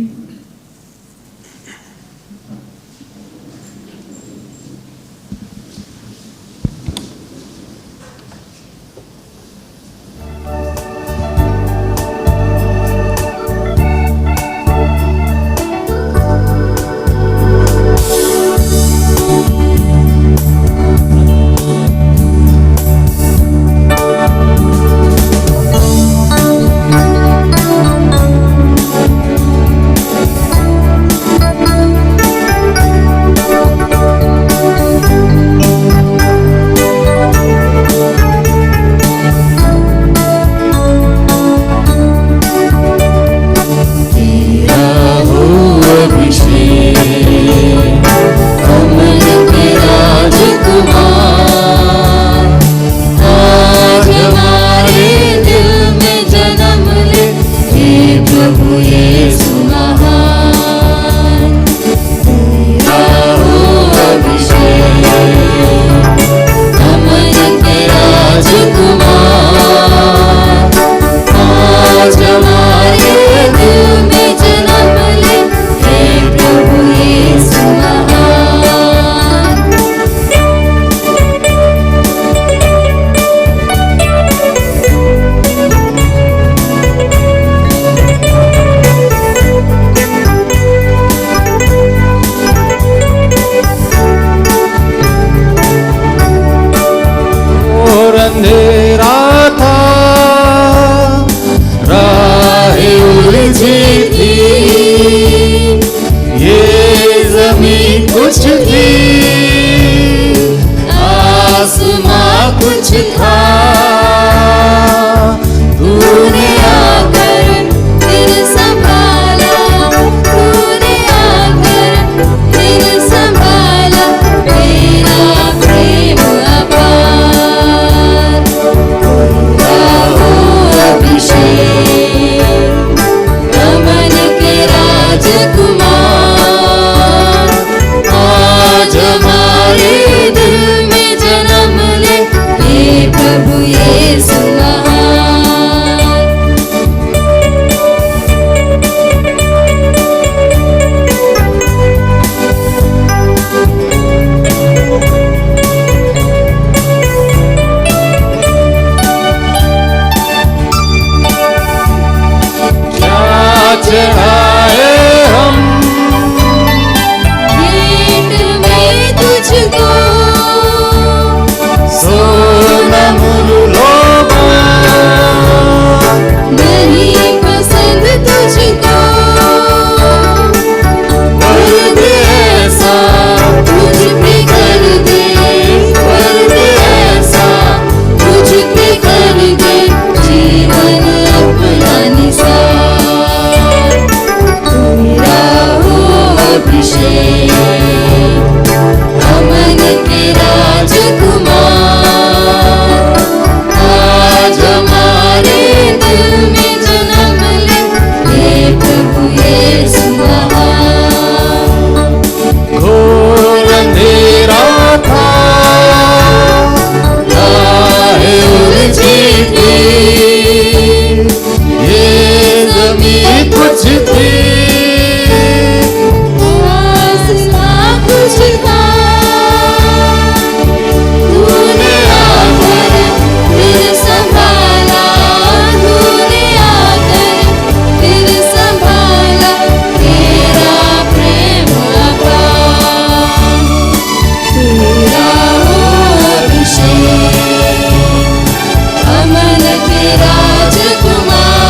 Speaker 2: राजकुमार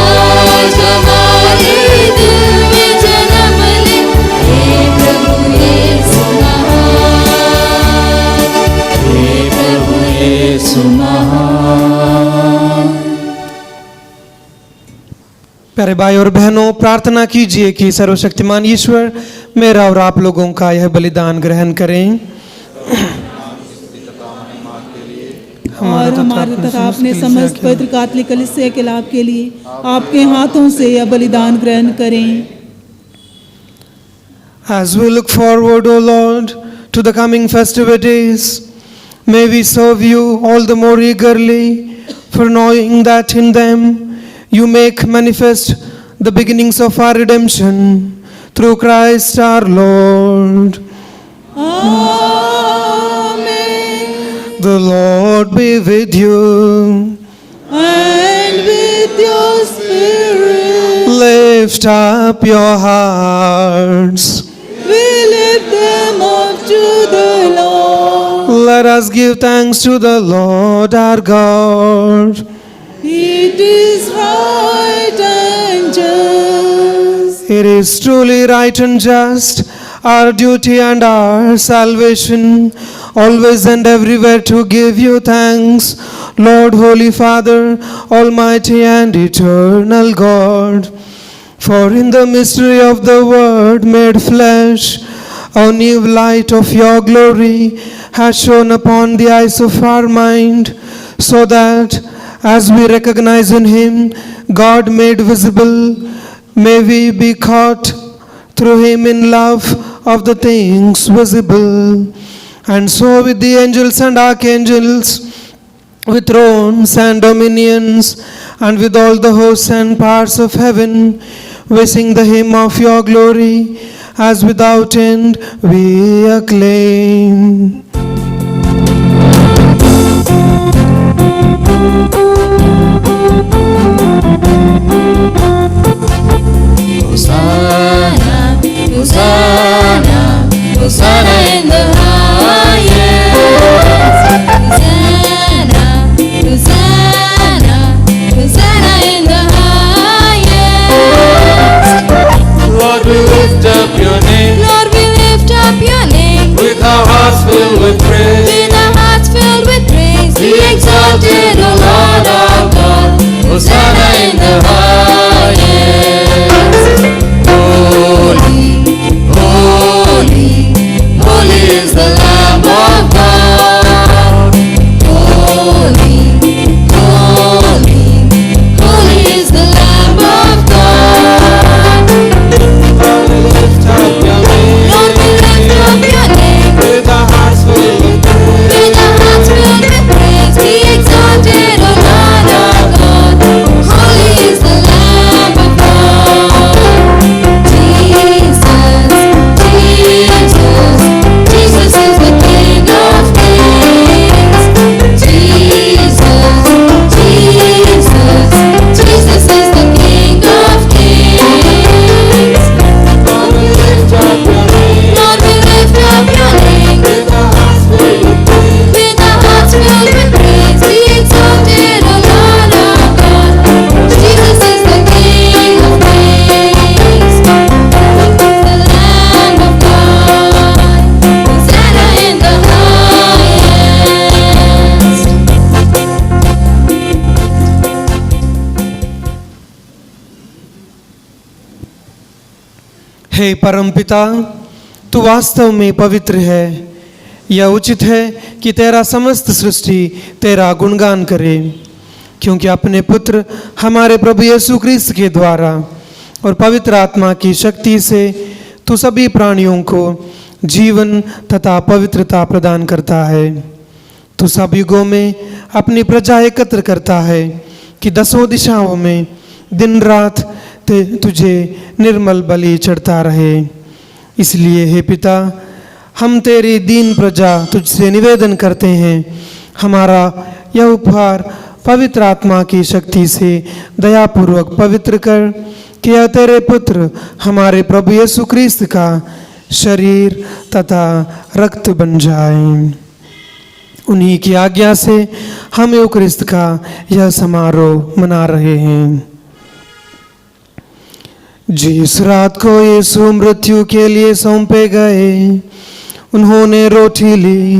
Speaker 2: आज हमारे दिल में जन्म ले, हे प्रभु यीशु महान, हे प्रभु यीशु महान।
Speaker 3: प्यारे भाई और बहनों, प्रार्थना कीजिए कि सर्वशक्तिमान ईश्वर मेरा और आप लोगों का यह बलिदान ग्रहण करें
Speaker 4: और हमारे तथा अपने समस्त पवित्र कैथोलिक कलीसिया के लाभ के लिए आपके हाथों से यह बलिदान ग्रहण करें।
Speaker 3: As we look forward, O Lord, to the coming festivities, may we serve you all the more eagerly, for knowing that in them you make manifest the beginnings of our redemption through Christ our Lord.
Speaker 4: Amen.
Speaker 3: The Lord be with you.
Speaker 4: And with your spirit,
Speaker 3: Lift up your hearts.
Speaker 4: we lift them up to the Lord.
Speaker 3: Let us give thanks to the Lord our God.
Speaker 4: It is right and just.
Speaker 3: It is truly right and just, our duty and our salvation, always and everywhere to give you thanks, Lord, Holy Father, Almighty and eternal God. For in the mystery of the Word made flesh, a new light of your glory has shone upon the eyes of our mind, so that as we recognize in him God made visible, may we be caught through him in love of the things visible. And so with the angels and archangels, with thrones and dominions, and with all the hosts and powers of heaven, we sing the hymn of your glory, as without end we acclaim.
Speaker 2: Hosanna, Hosanna, Hosanna in the highest. Hosanna, Hosanna, Hosanna in the highest.
Speaker 6: Lord, we lift up your name
Speaker 2: Lord, we lift up your name
Speaker 6: with our hearts filled with praise.
Speaker 2: with our hearts filled with praise. Be exalted, O Lord our God. Hosanna in the highest. Holy, holy, holy is the Lamb of God. Holy, holy, holy is the Lamb of God.
Speaker 6: Lord, we lift up your name
Speaker 2: Lord, we lift up your name
Speaker 6: with our hearts filled with praise.
Speaker 2: with our hearts filled with praise. Be exalted, O Lord our God. Holy is the Lamb of God. Jesus, Jesus, Jesus is the King of Kings. Jesus, Jesus, Jesus is the King of Kings.
Speaker 6: Lord, we lift up your name
Speaker 2: Lord, we lift up your name
Speaker 6: with our hearts filled with praise.
Speaker 2: with our hearts filled with praise. Be exalted, O Lord our God. Jesus is the King of Kings. The Lamb of God. Hosanna in the highest.
Speaker 3: हे परमपिता, तू वास्तव में पवित्र है। यह उचित है कि तेरा समस्त सृष्टि तेरा गुणगान करे, क्योंकि अपने पुत्र हमारे प्रभु यीशु क्रिस्त के द्वारा और पवित्र आत्मा की शक्ति से तू सभी प्राणियों को जीवन तथा पवित्रता प्रदान करता है। तू सब युगों में अपनी प्रजा एकत्र करता है कि दसों दिशाओं में दिन रात तुझे निर्मल बलि चढ़ता रहे। इसलिए हे पिता, हम तेरी दीन प्रजा तुझसे निवेदन करते हैं, हमारा यह उपहार पवित्र आत्मा की शक्ति से दयापूर्वक पवित्र कर, कि यह तेरे पुत्र हमारे प्रभु यीशु क्रिस्त का शरीर तथा रक्त बन जाए। उन्हीं की आज्ञा से हम यूकरिस्त का यह समारोह मना रहे हैं। जिस रात को यीशु मृत्यु के लिए सौंपे गए, उन्होंने रोटी ली,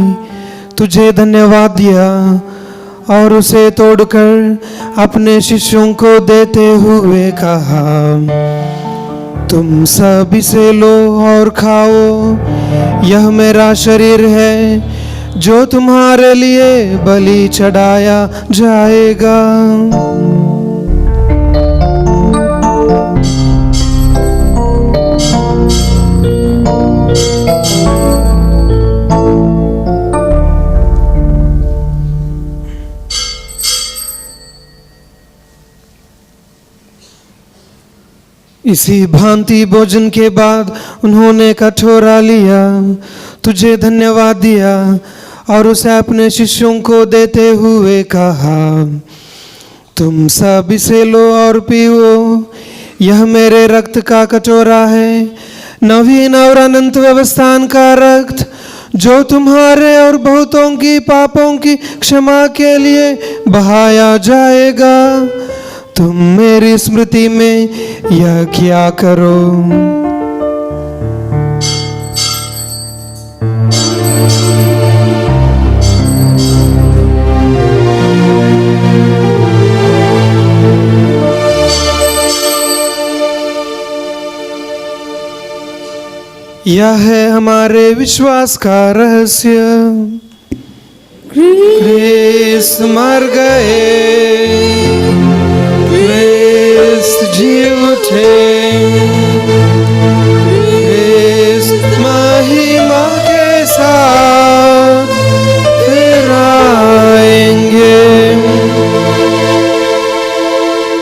Speaker 3: तुझे धन्यवाद दिया और उसे तोड़कर अपने शिष्यों को देते हुए कहा, तुम सब इसे लो और खाओ, यह मेरा शरीर है जो तुम्हारे लिए बलि चढ़ाया जाएगा। इसी भांति भोजन के बाद उन्होंने कटोरा लिया, तुझे धन्यवाद दिया और उसे अपने शिष्यों को देते हुए कहा, तुम सब इसे लो और पियो, यह मेरे रक्त का कटोरा है, नवीन और अनंत व्यवस्थान का रक्त, जो तुम्हारे और बहुतों की पापों की क्षमा के लिए बहाया जाएगा। तुम मेरी स्मृति में यह किया करो। यह है हमारे विश्वास का रहस्य, क्रिस्त मर गए, क्रिस्त जी उठे, क्रिस्त महिमा के साथ फिर आएंगे।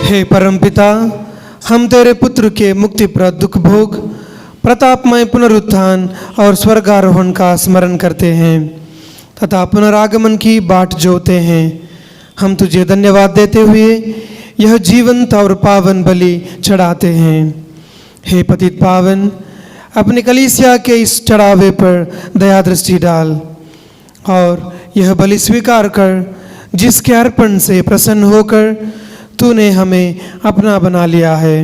Speaker 3: हे परमपिता, हम तेरे पुत्र के मुक्तिप्रद दुख भोग, प्रतापमय पुनरुत्थान और स्वर्गारोहण का स्मरण करते हैं तथा पुनरागमन की बाट जोते हैं। हम तुझे धन्यवाद देते हुए यह जीवंत और पावन बलि चढ़ाते हैं। हे पतित पावन, अपनी कलीसिया के इस चढ़ावे पर दया दृष्टि डाल और यह बलि स्वीकार कर, जिसके अर्पण से प्रसन्न होकर तूने हमें अपना बना लिया है।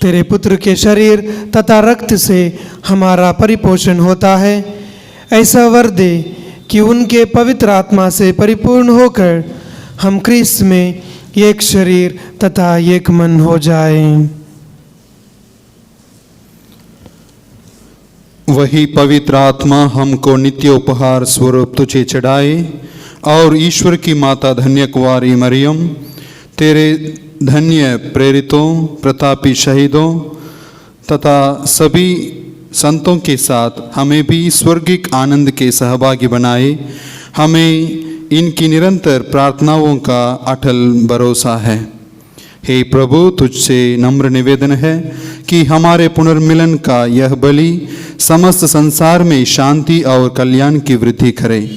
Speaker 3: तेरे पुत्र के शरीर तथा रक्त से हमारा परिपोषण होता है। ऐसा वर दे कि उनके पवित्र आत्मा से परिपूर्ण होकर हम क्रिस्त में एक शरीर तथा एक मन हो जाएं।
Speaker 7: वही पवित्र आत्मा हमको नित्य उपहार स्वरूप तुझे चढ़ाए और ईश्वर की माता धन्य कुंवारी मरियम, तेरे धन्य प्रेरितों, प्रतापी शहीदों तथा सभी संतों के साथ हमें भी स्वर्गिक आनंद के सहभागी बनाए। हमें इनकी निरंतर प्रार्थनाओं का अटल भरोसा है। हे प्रभु, तुझसे नम्र निवेदन है कि हमारे पुनर्मिलन का यह बलि समस्त संसार में शांति और कल्याण की वृद्धि करे।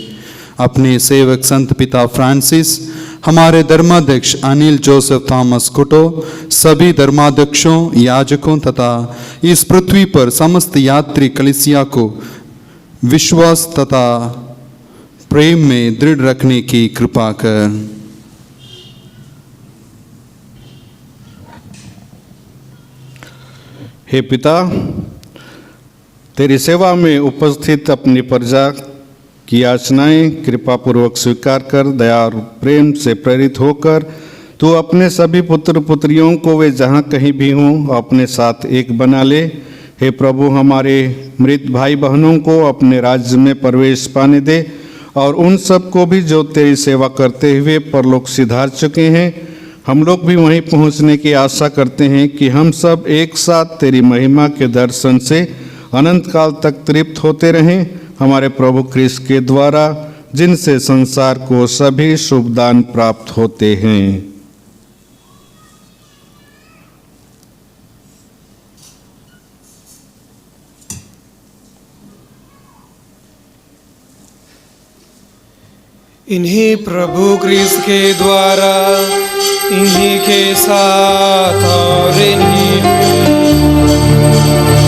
Speaker 7: अपने सेवक संत पिता फ्रांसिस, हमारे धर्माध्यक्ष अनिल जोसेफ थॉमस कुटो, सभी धर्माध्यक्षों, याजकों तथा इस पृथ्वी पर समस्त यात्री कलीसिया को विश्वास तथा प्रेम में दृढ़ रखने की कृपा कर। हे पिता, तेरी सेवा में उपस्थित अपनी प्रजा की याचनाएं कृपा पूर्वक स्वीकार कर दया और प्रेम से प्रेरित होकर तू अपने सभी पुत्र पुत्रियों को वे जहाँ कहीं भी हों अपने साथ एक बना ले। हे प्रभु, हमारे मृत भाई बहनों को अपने राज्य में प्रवेश पाने दे और उन सब को भी जो तेरी सेवा करते हुए परलोक सिधार चुके हैं। हम लोग भी वहीं पहुँचने की आशा करते हैं कि हम सब एक साथ तेरी महिमा के दर्शन से अनंत काल तक तृप्त होते रहें। हमारे प्रभु क्रिस्त के द्वारा, जिनसे संसार को सभी शुभ दान प्राप्त होते हैं।
Speaker 3: इन्हीं प्रभु क्रिस्त के द्वारा, इन्हीं के साथ और इन्हीं में,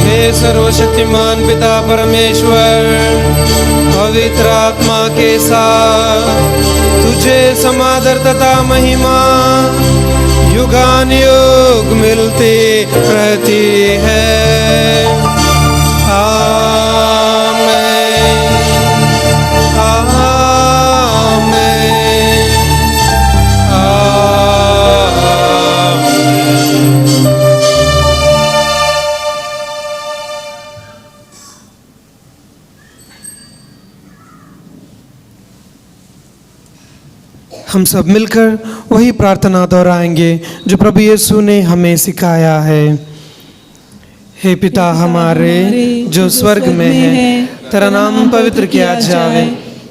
Speaker 3: हे सर्वशक्तिमान पिता परमेश्वर, पवित्र आत्मा के साथ तुझे समादर तथा महिमा युगानुयुग मिलती रहती है। आमीन, आमीन, आमीन। हम सब मिलकर वही प्रार्थना दोहराएंगे जो प्रभु यीशु ने हमें सिखाया है। हे पिता हमारे जो स्वर्ग में है, तेरा नाम पवित्र किया जावे,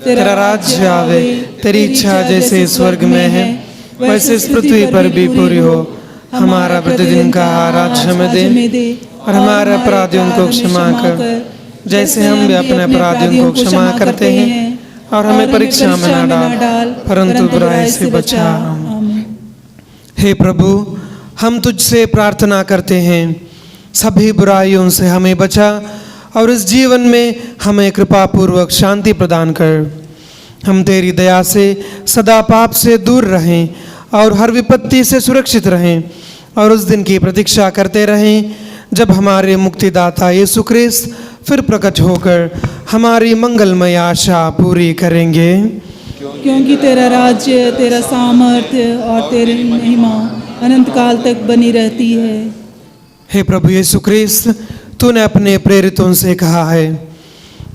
Speaker 3: तेरा राज्य आवे, तेरी इच्छा जैसे स्वर्ग में है वैसे इस पृथ्वी पर भी पूरी हो। हमारा प्रतिदिन का आहार आज हमें दे, और हमारे अपराधियों को क्षमा कर जैसे हम भी अपने अपराधियों को क्षमा करते हैं, और हमें परीक्षा में न डाल परंतु बुराई से बचा। हे प्रभु, हम तुझसे प्रार्थना करते हैं, सभी बुराइयों से हमें बचा और इस जीवन में हमें कृपा पूर्वक शांति प्रदान कर। हम तेरी दया से सदा पाप से दूर रहें और हर विपत्ति से सुरक्षित रहें, और उस दिन की प्रतीक्षा करते रहें जब हमारे मुक्तिदाता यीशु ख्रिस्त फिर प्रकट होकर हमारी मंगलमय आशा पूरी करेंगे।
Speaker 4: क्योंकि तेरा राज्य, तेरा सामर्थ्य और तेरी महिमा अनंत काल तक बनी रहती है।
Speaker 3: हे प्रभु यीशु ख्रिस्त, तूने अपने प्रेरितों से कहा है,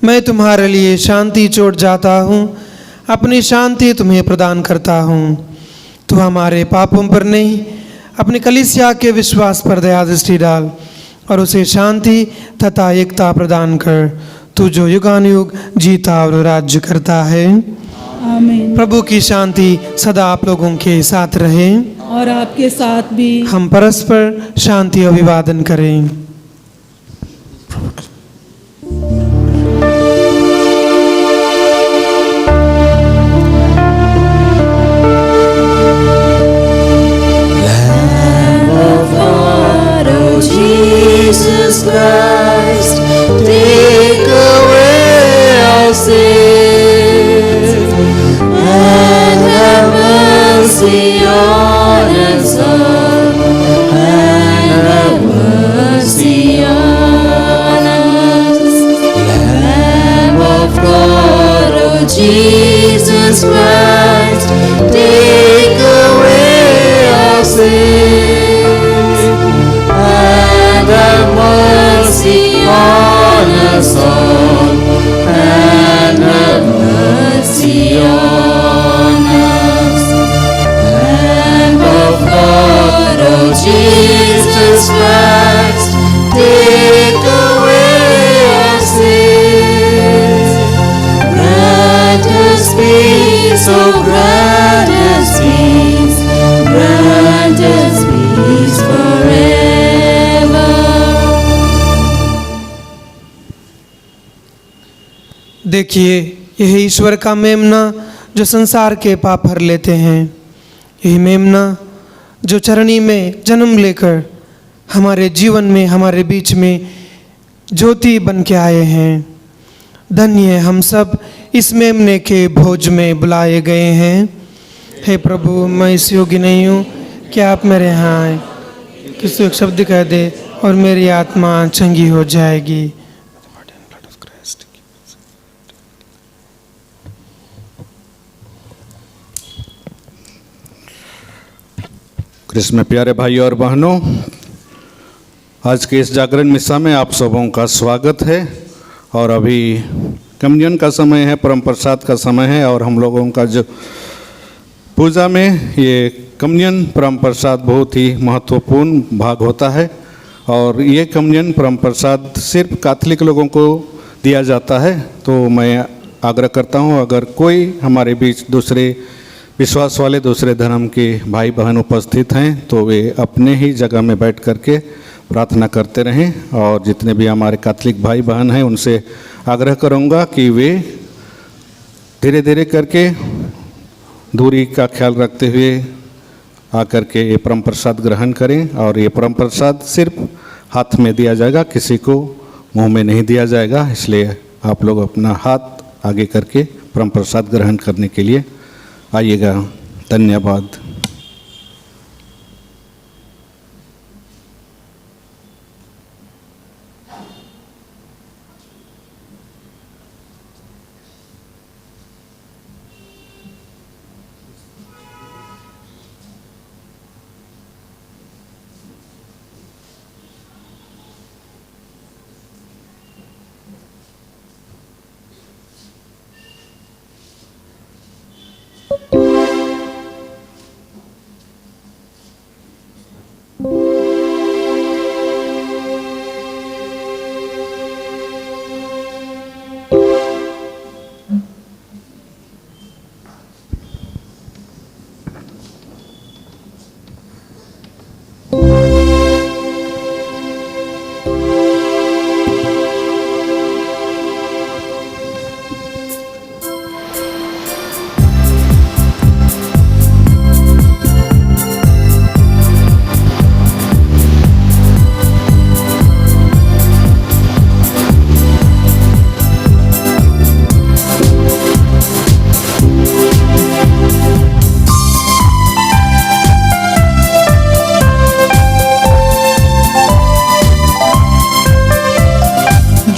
Speaker 3: मैं तुम्हारे लिए शांति छोड़ जाता हूँ, अपनी शांति तुम्हें प्रदान करता हूँ। तू हमारे पापों पर नहीं, अपनी कलीसिया के विश्वास पर दया दृष्टि डाल और उसे शांति तथा एकता प्रदान कर, तू जो युगानुयुग जीता और राज्य करता है।
Speaker 4: आमीन।
Speaker 3: प्रभु की शांति सदा आप लोगों के साथ रहे
Speaker 4: और आपके साथ भी।
Speaker 3: हम परस्पर शांति अभिवादन करें।
Speaker 2: Jesus Christ, take away our sins and have mercy on us all, and have mercy on us. Lamb of God, oh Jesus Christ, take away our sins and have mercy on us all, and have mercy on us. Lamb of God, oh Jesus Christ, take away our sins. Grant us peace, oh grant us peace, grant us peace forever.
Speaker 3: देखिए, यह ईश्वर का मेमना जो संसार के पाप हर लेते हैं। यही मेमना जो चरणी में जन्म लेकर हमारे जीवन में, हमारे बीच में ज्योति बन के आए हैं। धन्य है हम सब इस मेमने के भोज में बुलाए गए हैं। हे प्रभु, मैं इस योग्य नहीं हूँ कि आप मेरे यहाँ आए, किसी एक शब्द कह दे और मेरी आत्मा चंगी हो जाएगी।
Speaker 7: कृष्ण में प्यारे भाई और बहनों, आज के इस जागरण मिसा में आप सबों का स्वागत है। और अभी कम्युनियन का समय है, परम प्रसाद का समय है, और हम लोगों का जो पूजा में ये कम्युनियन परम प्रसाद बहुत ही महत्वपूर्ण भाग होता है। और ये कम्युनियन परम प्रसाद सिर्फ कैथोलिक लोगों को दिया जाता है। तो मैं आग्रह करता हूँ, अगर कोई हमारे बीच दूसरे विश्वास वाले, दूसरे धर्म के भाई बहन उपस्थित हैं तो वे अपने ही जगह में बैठ करके प्रार्थना करते रहें। और जितने भी हमारे कैथोलिक भाई बहन हैं उनसे आग्रह करूँगा कि वे धीरे धीरे करके दूरी का ख्याल रखते हुए आकर के ये परम प्रसाद ग्रहण करें। और ये परम प्रसाद सिर्फ हाथ में दिया जाएगा, किसी को मुंह में नहीं दिया जाएगा। इसलिए आप लोग अपना हाथ आगे करके परम प्रसाद ग्रहण करने के लिए आइएगा। धन्यवाद।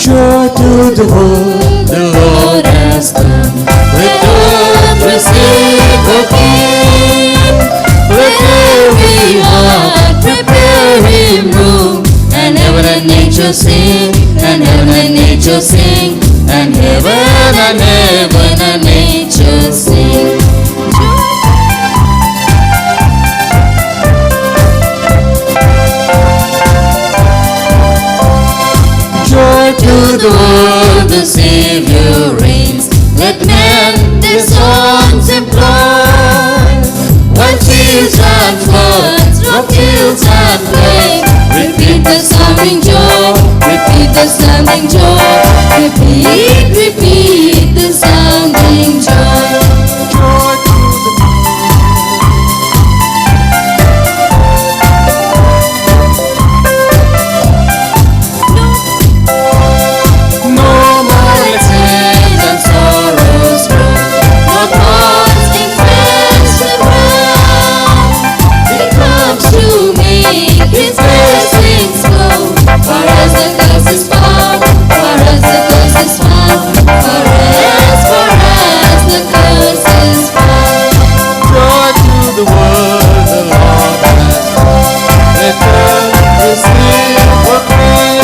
Speaker 6: Joy to the world, the Lord has done. Let earth receive the King. Let every heart prepare Him room. And heaven and nature sing, and heaven and nature sing, and heaven and nature sing. Joy to the world, the Savior reigns. Let men their songs employ. While seas and floods, rock hills and plains, repeat the sounding joy, repeat the sounding joy, repeat, repeat the sounding joy. Joy to His blessings flow, far as the curse is found, far as the curse is found, far as the curse is found. Joy to the world, the Lord has come. Let earth receive her King.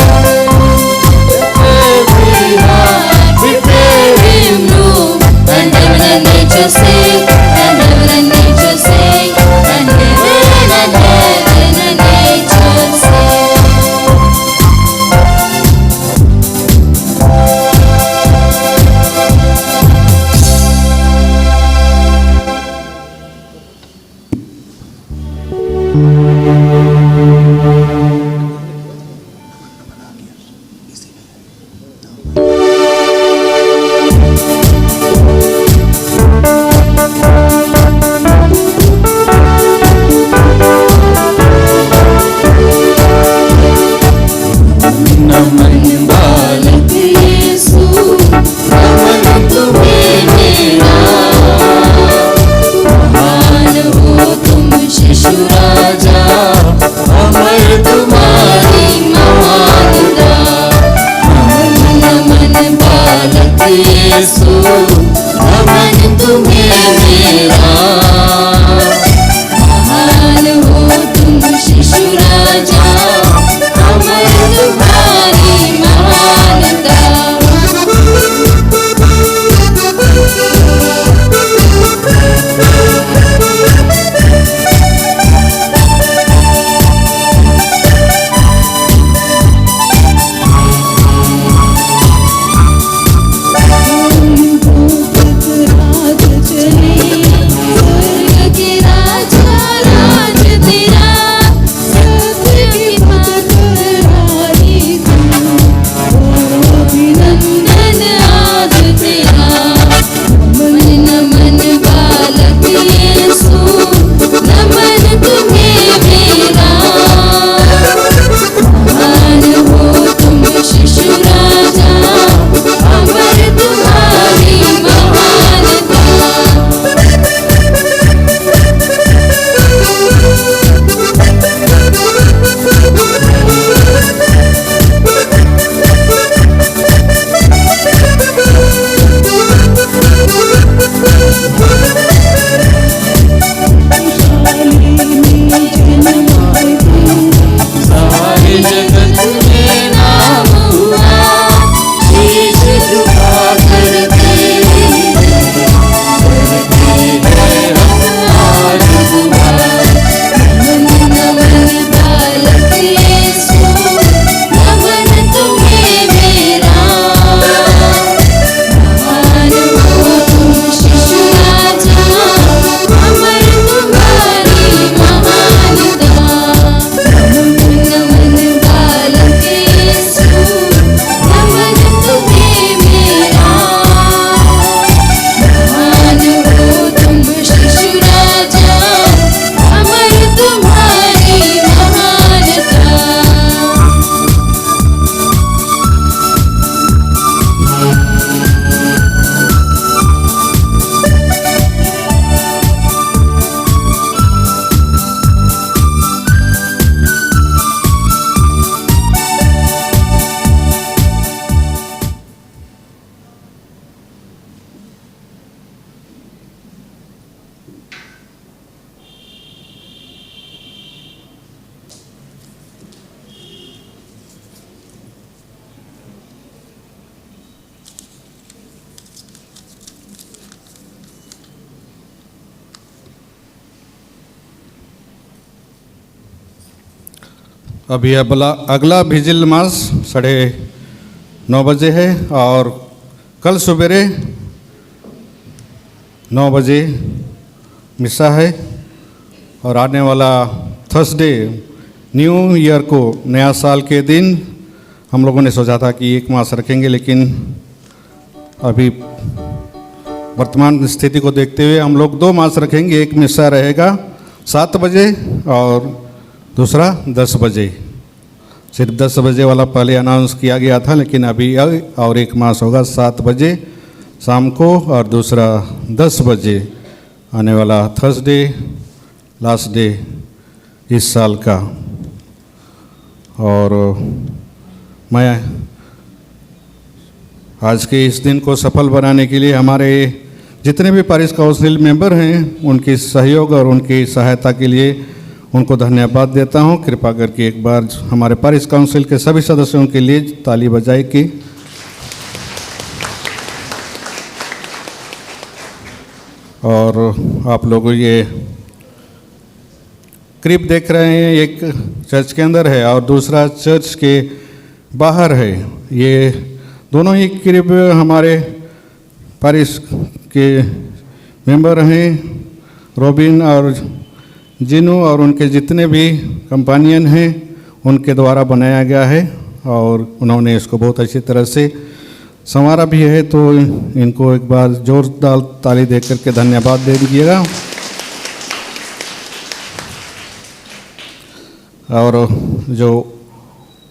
Speaker 6: Let every heart prepare Him room. And heaven and nature sing, and heaven and nature sing, and heaven and nature sing. नमन बालक यीशु, नमन तुम्हें मेरा। महान हो तुम शिशु राजा,
Speaker 7: अभी अगला vigil मास 9:30 बजे है और कल सवेरे 9 बजे मिसा है और आने वाला थर्सडे न्यू ईयर को नया साल के दिन हम लोगों ने सोचा था कि 1 मास रखेंगे, लेकिन अभी वर्तमान स्थिति को देखते हुए हम लोग 2 मास रखेंगे। एक मिसा रहेगा 7 बजे और दूसरा 10 बजे। सिर्फ 10 बजे वाला पहले अनाउंस किया गया था, लेकिन अभी और 1 मास होगा 7 बजे शाम को और दूसरा 10 बजे आने वाला थर्सडे लास्ट डे इस साल का। और मैं आज के इस दिन को सफल बनाने के लिए हमारे जितने भी पारिश काउंसिल मेंबर हैं उनकी सहयोग और उनकी सहायता के लिए उनको धन्यवाद देता हूं। कृपा करके एक बार हमारे पारिश काउंसिल के सभी सदस्यों के लिए ताली बजाए कि और आप लोग ये क्रिब देख रहे हैं, एक चर्च के अंदर है और दूसरा चर्च के बाहर है। ये दोनों ही क्रिब हमारे पारिश के मेंबर हैं, रॉबिन और जिनू और उनके जितने भी कंपानियन हैं उनके द्वारा बनाया गया है और उन्होंने इसको बहुत अच्छी तरह से संवारा भी है। तो इनको एक बार जोरदार ताली दे करके धन्यवाद दे दीजिएगा। और जो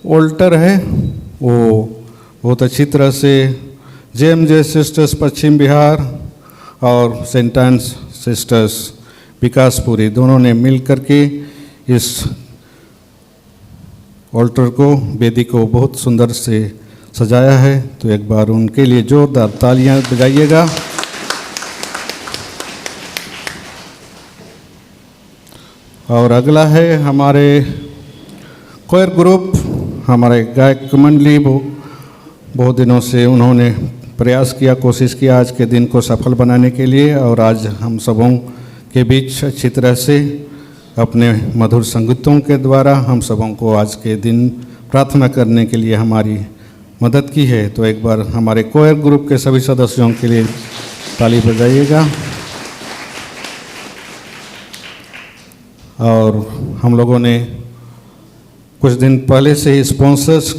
Speaker 7: ऑल्टर है वो बहुत अच्छी तरह से JMJ सिस्टर्स पश्चिम बिहार और सेंट एन्स सिस्टर्स विकासपुरी दोनों ने मिल करके इस ऑल्टर को, वेदी को बहुत सुंदर से सजाया है। तो एक बार उनके लिए जोरदार तालियां बजाइएगा। और अगला है हमारे कोयर ग्रुप, हमारे गायक मंडली। बहुत दिनों से उन्होंने प्रयास किया, कोशिश किया आज के दिन को सफल बनाने के लिए और आज हम सबों के बीच अच्छी तरह से अपने मधुर संगीतों के द्वारा हम सबों को आज के दिन प्रार्थना करने के लिए हमारी मदद की है। तो एक बार हमारे कोयर ग्रुप के सभी सदस्यों के लिए ताली बजाइएगा। और हम लोगों ने कुछ दिन पहले से ही स्पॉन्सर्स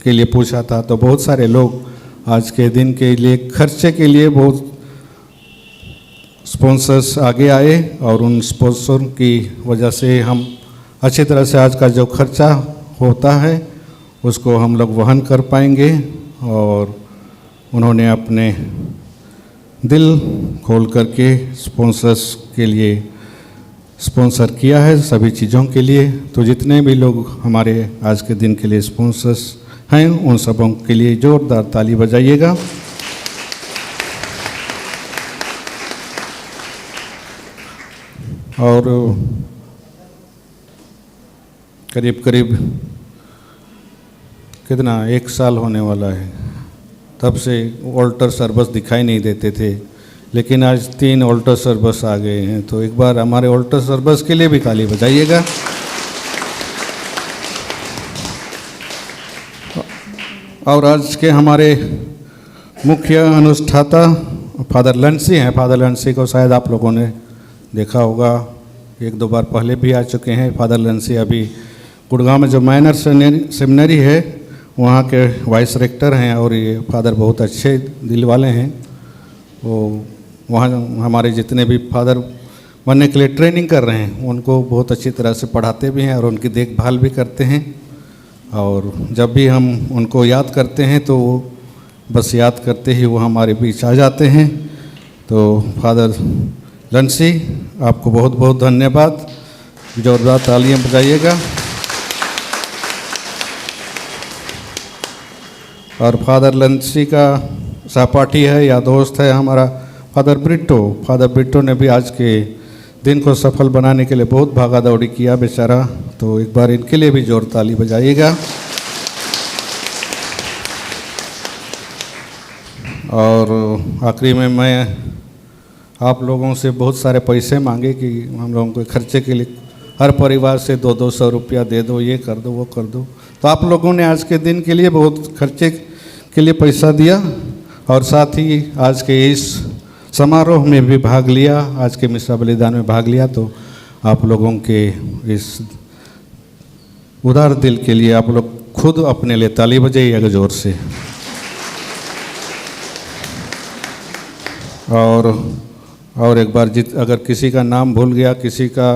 Speaker 7: के लिए पूछा था, तो बहुत सारे लोग आज के दिन के लिए खर्चे के लिए बहुत स्पॉन्सर्स आगे आए और उन स्पॉन्सर की वजह से हम अच्छी तरह से आज का जो खर्चा होता है उसको हम लोग वहन कर पाएंगे। और उन्होंने अपने दिल खोल करके स्पॉन्सर्स के लिए स्पॉन्सर किया है सभी चीज़ों के लिए। तो जितने भी लोग हमारे आज के दिन के लिए स्पॉन्सर्स हैं उन सबों के लिए जोरदार ताली बजाइएगा। और करीब करीब कितना 1 साल होने वाला है तब से ऑल्टर सर्विस दिखाई नहीं देते थे, लेकिन आज 3 ऑल्टर सर्विस आ गए हैं। तो एक बार हमारे ऑल्टर सर्विस के लिए भी ताली बजाइएगा। और आज के हमारे मुख्य अनुष्ठाता फादर लंसी हैं। फादर लंसी को शायद आप लोगों ने देखा होगा, 1-2 बार पहले भी आ चुके हैं। फादर लंसी अभी गुड़गांव में जो माइनर सेमिनरी है वहाँ के वाइस रेक्टर हैं और ये फादर बहुत अच्छे दिल वाले हैं। वो वहाँ हमारे जितने भी फादर बनने के लिए ट्रेनिंग कर रहे हैं उनको बहुत अच्छी तरह से पढ़ाते भी हैं और उनकी देखभाल भी करते हैं। और जब भी हम उनको याद करते हैं तो वो बस याद करते ही वो हमारे बीच आ जाते हैं। तो फादर लंसी आपको बहुत बहुत धन्यवाद, जोरदार तालियां बजाइएगा। और फादर लंसी का सहपाठी है या दोस्त है हमारा फादर ब्रिटो। फादर ब्रिटो ने भी आज के दिन को सफल बनाने के लिए बहुत भागा दौड़ी किया बेचारा। तो एक बार इनके लिए भी जोर ताली बजाइएगा। और आखिरी में मैं आप लोगों से बहुत सारे पैसे मांगे कि हम लोगों के खर्चे के लिए हर परिवार से 200-200 रुपया दे दो, ये कर दो, वो कर दो। तो आप लोगों ने आज के दिन के लिए बहुत खर्चे के लिए पैसा दिया और साथ ही आज के इस समारोह में भी भाग लिया, आज के मिसा बलिदान में भाग लिया। तो आप लोगों के इस उदार दिल के लिए आप लोग खुद अपने लिए ताली बजाइएगा जोर से। और एक बार अगर किसी का नाम भूल गया, किसी का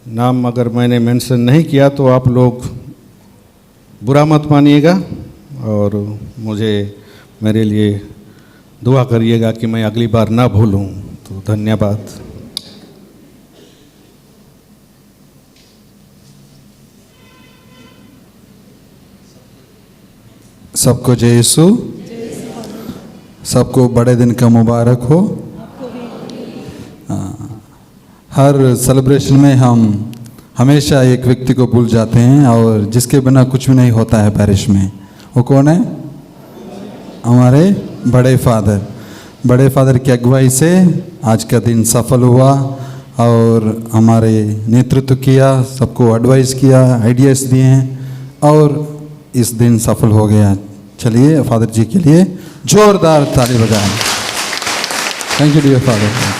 Speaker 7: नाम अगर मैंने मेंशन नहीं किया तो आप लोग बुरा मत मानिएगा और मुझे मेरे लिए दुआ करिएगा कि मैं अगली बार ना भूलूं। तो धन्यवाद।
Speaker 1: सबको जय यीशु, सबको बड़े दिन का मुबारक हो। हर सेलिब्रेशन में हम हमेशा एक व्यक्ति को भूल जाते हैं और जिसके बिना कुछ भी नहीं होता है पैरिश में। वो कौन है? हमारे बड़े फादर की अगुवाई से आज का दिन सफल हुआ और हमारे नेतृत्व किया, सबको एडवाइस किया, आइडियाज़ दिए हैं और इस दिन सफल हो गया। चलिए फादर जी के लिए जोरदार ताली बजाएं। Thank you dear father.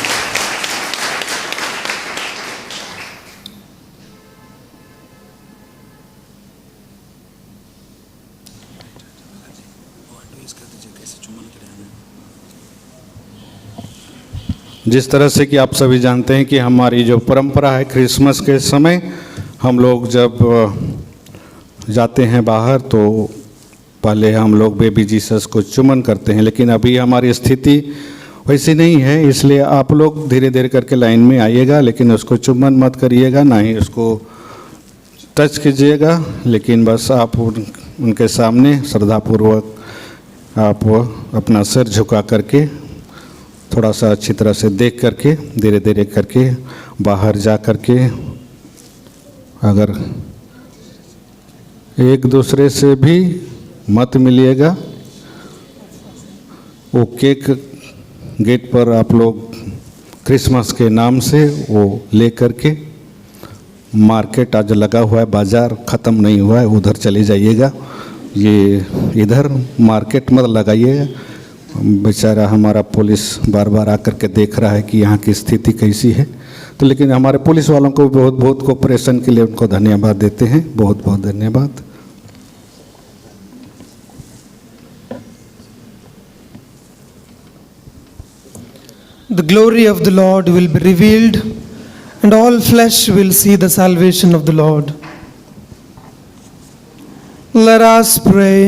Speaker 7: जिस तरह से कि आप सभी जानते हैं कि हमारी जो परंपरा है, क्रिसमस के समय हम लोग जब जाते हैं बाहर तो पहले हम लोग बेबी जीसस को चुम्बन करते हैं, लेकिन अभी हमारी स्थिति वैसी नहीं है, इसलिए आप लोग धीरे धीरे करके लाइन में आइएगा, लेकिन उसको चुम्बन मत करिएगा, ना ही उसको टच कीजिएगा, लेकिन बस आप उनके सामने श्रद्धापूर्वक आप अपना सिर झुका करके थोड़ा सा अच्छी तरह से देख करके धीरे धीरे करके बाहर जा करके अगर एक दूसरे से भी मत मिलिएगा। वो केक गेट पर आप लोग क्रिसमस के नाम से वो ले करके, मार्केट आज लगा हुआ है, बाज़ार ख़त्म नहीं हुआ है, उधर चले जाइएगा। ये इधर मार्केट मत लगाइएगा। बेचारा हमारा पुलिस बार बार आकर के देख रहा है कि यहाँ की स्थिति कैसी है। तो लेकिन हमारे पुलिस वालों को बहुत बहुत कोऑपरेशन के लिए उनको धन्यवाद देते हैं, बहुत बहुत धन्यवाद।
Speaker 3: The glory of the Lord will be revealed, and all flesh will see the salvation of the Lord. Let us pray.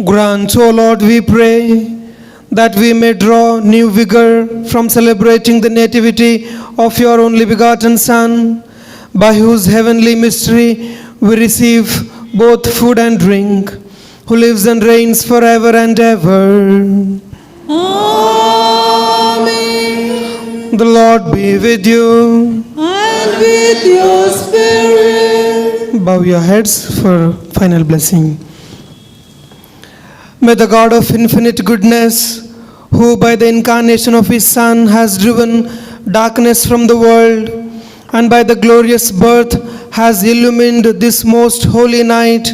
Speaker 3: Grant, O Lord, we pray, that we may draw new vigor from celebrating the nativity of your only begotten Son, by whose heavenly mystery we receive both food and drink, who lives and reigns forever and ever.
Speaker 4: Amen.
Speaker 3: The Lord be with you.
Speaker 4: And with your spirit.
Speaker 3: Bow your heads for final blessing. May the God of infinite goodness, who by the incarnation of his Son has driven darkness from the world, and by the glorious birth has illumined this most holy night,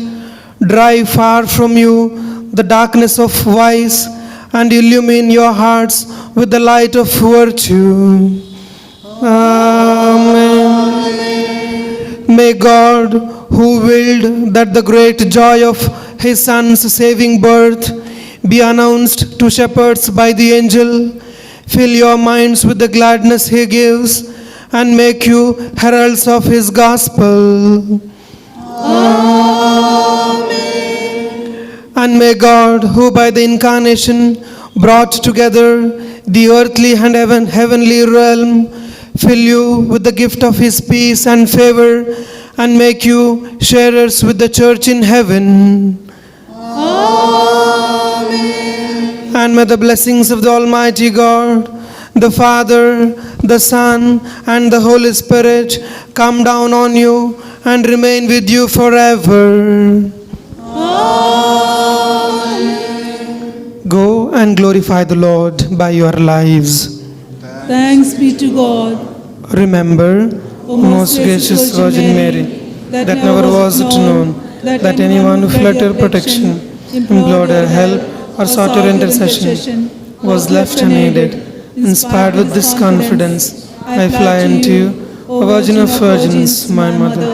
Speaker 3: drive far from you the darkness of vice and illumine your hearts with the light of virtue. Amen. May God, who willed that the great joy of his Son's saving birth be announced to shepherds by the angel, fill your minds with the gladness he gives, and make you heralds of his gospel. And may God, who by the incarnation brought together the earthly and heavenly realm, fill you with the gift of his peace and favor, and make you sharers with the church in heaven. And may the blessings of the Almighty God, the Father, the Son, and the Holy Spirit come down on you and remain with you forever. Go and glorify the Lord by your lives.
Speaker 4: Thanks be to God.
Speaker 3: Remember, O most gracious Virgin Mary, that never was it known that anyone who fled your protection, implored your help, or sought your intercession was left unaided. Inspired with this confidence, I fly unto you, O Virgin of Virgins, my Mother.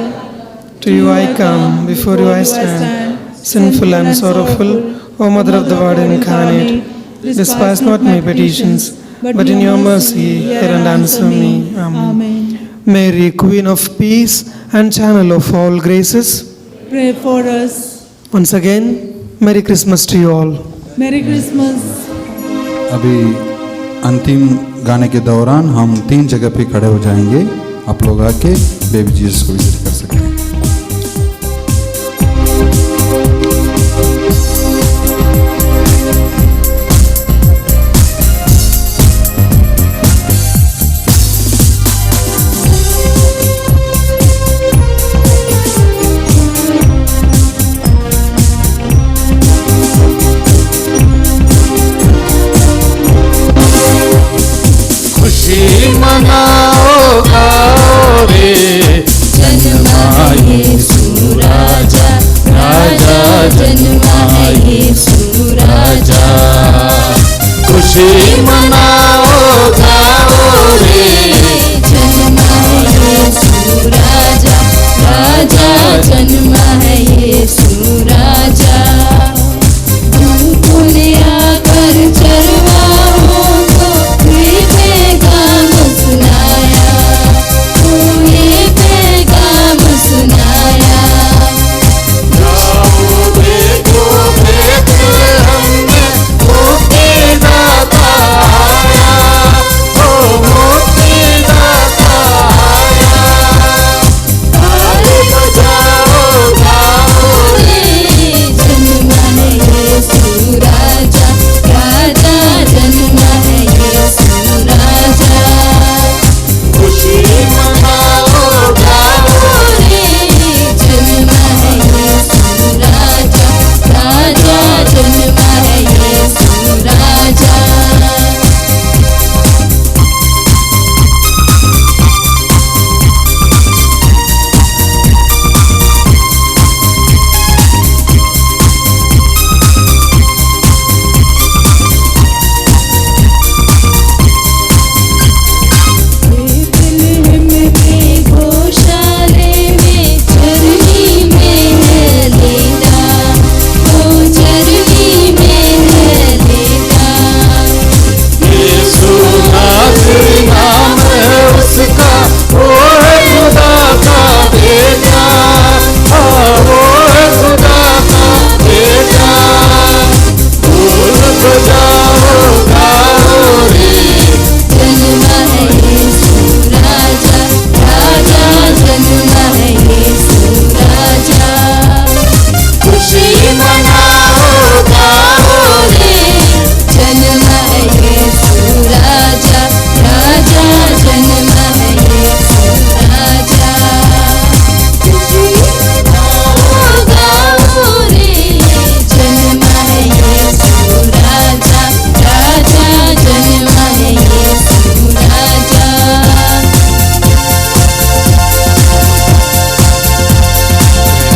Speaker 3: To you I come, before you I stand, sinful and sorrowful, O Mother of the Word incarnate. Despise not my petitions, but in your mercy hear and answer me. Amen.
Speaker 4: Amen.
Speaker 3: Mary, Queen of Peace and Channel of all graces,
Speaker 4: Pray for us.
Speaker 3: once again, Merry Christmas to you all.
Speaker 4: Merry Christmas.
Speaker 1: अभी अंतिम गाने के दौरान हम 3 जगह पे खड़े हो जाएंगे, आप लोग आके बेबी जीसस को विजिट कर सकते हैं।
Speaker 8: मनाओ गाओ रे
Speaker 6: जन्मा यीशु राजा, राजा जन्मा यीशु राजा।
Speaker 8: खुशी मनाओ गाओ रे
Speaker 6: जन्मा यीशु राजा, राजा जन्मा यीशु राजा। तूने आकर चरवाहों को पैगाम सुनाया, तूने पैगाम सुनाया।
Speaker 8: जाओ देखो बेथलेहम में मुक्तिदाता आया, ओ मुक्तिदाता आया। ताली बजाओ गाओ
Speaker 6: रे जन्मा यीशु राजा, राजा जन्मा यीशु राजा।
Speaker 8: खुशी मनाओ गाओ
Speaker 6: रे जन्मा यीशु राजा, राजा जन्मा यीशु राजा। बेथलेहम के गौशाले में चरनी में है लेटा, वो चरनी में है लेटा।
Speaker 8: यीशु नाज़री नाम है उसका, वो है खुदा का बेटा, वो है खुदा का बेटा। ढोल बजाओ गाओ रे
Speaker 6: जन्मा यीशु राजा, राजा जन्मा यीशु राजा।
Speaker 8: खुशी मनाओ गाओ
Speaker 6: रे जन्मा यीशु राजा, राजा जन्मा यीशु राजा। खुशी मनाओ गाओ रे जन्मा यीशु राजा, राजा जन्मा यीशु राजा।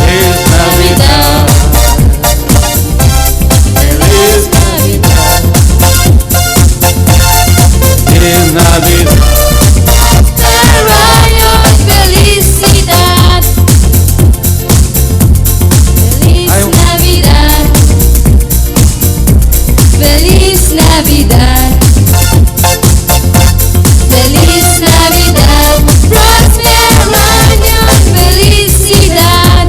Speaker 8: Feliz Navidad, Feliz Navidad, Feliz Navidad.
Speaker 6: Rayo felicidad, feliz Navidad, feliz Navidad, feliz Navidad, próspero año, felicidad.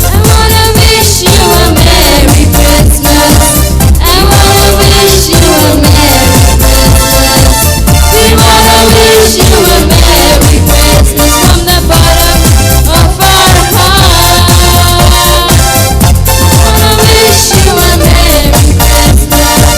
Speaker 6: I wanna wish you a Merry Christmas. I wanna wish you a Merry Christmas. We wanna wish you a Merry Christmas from the bottom of our heart. We wanna wish you a Merry Christmas.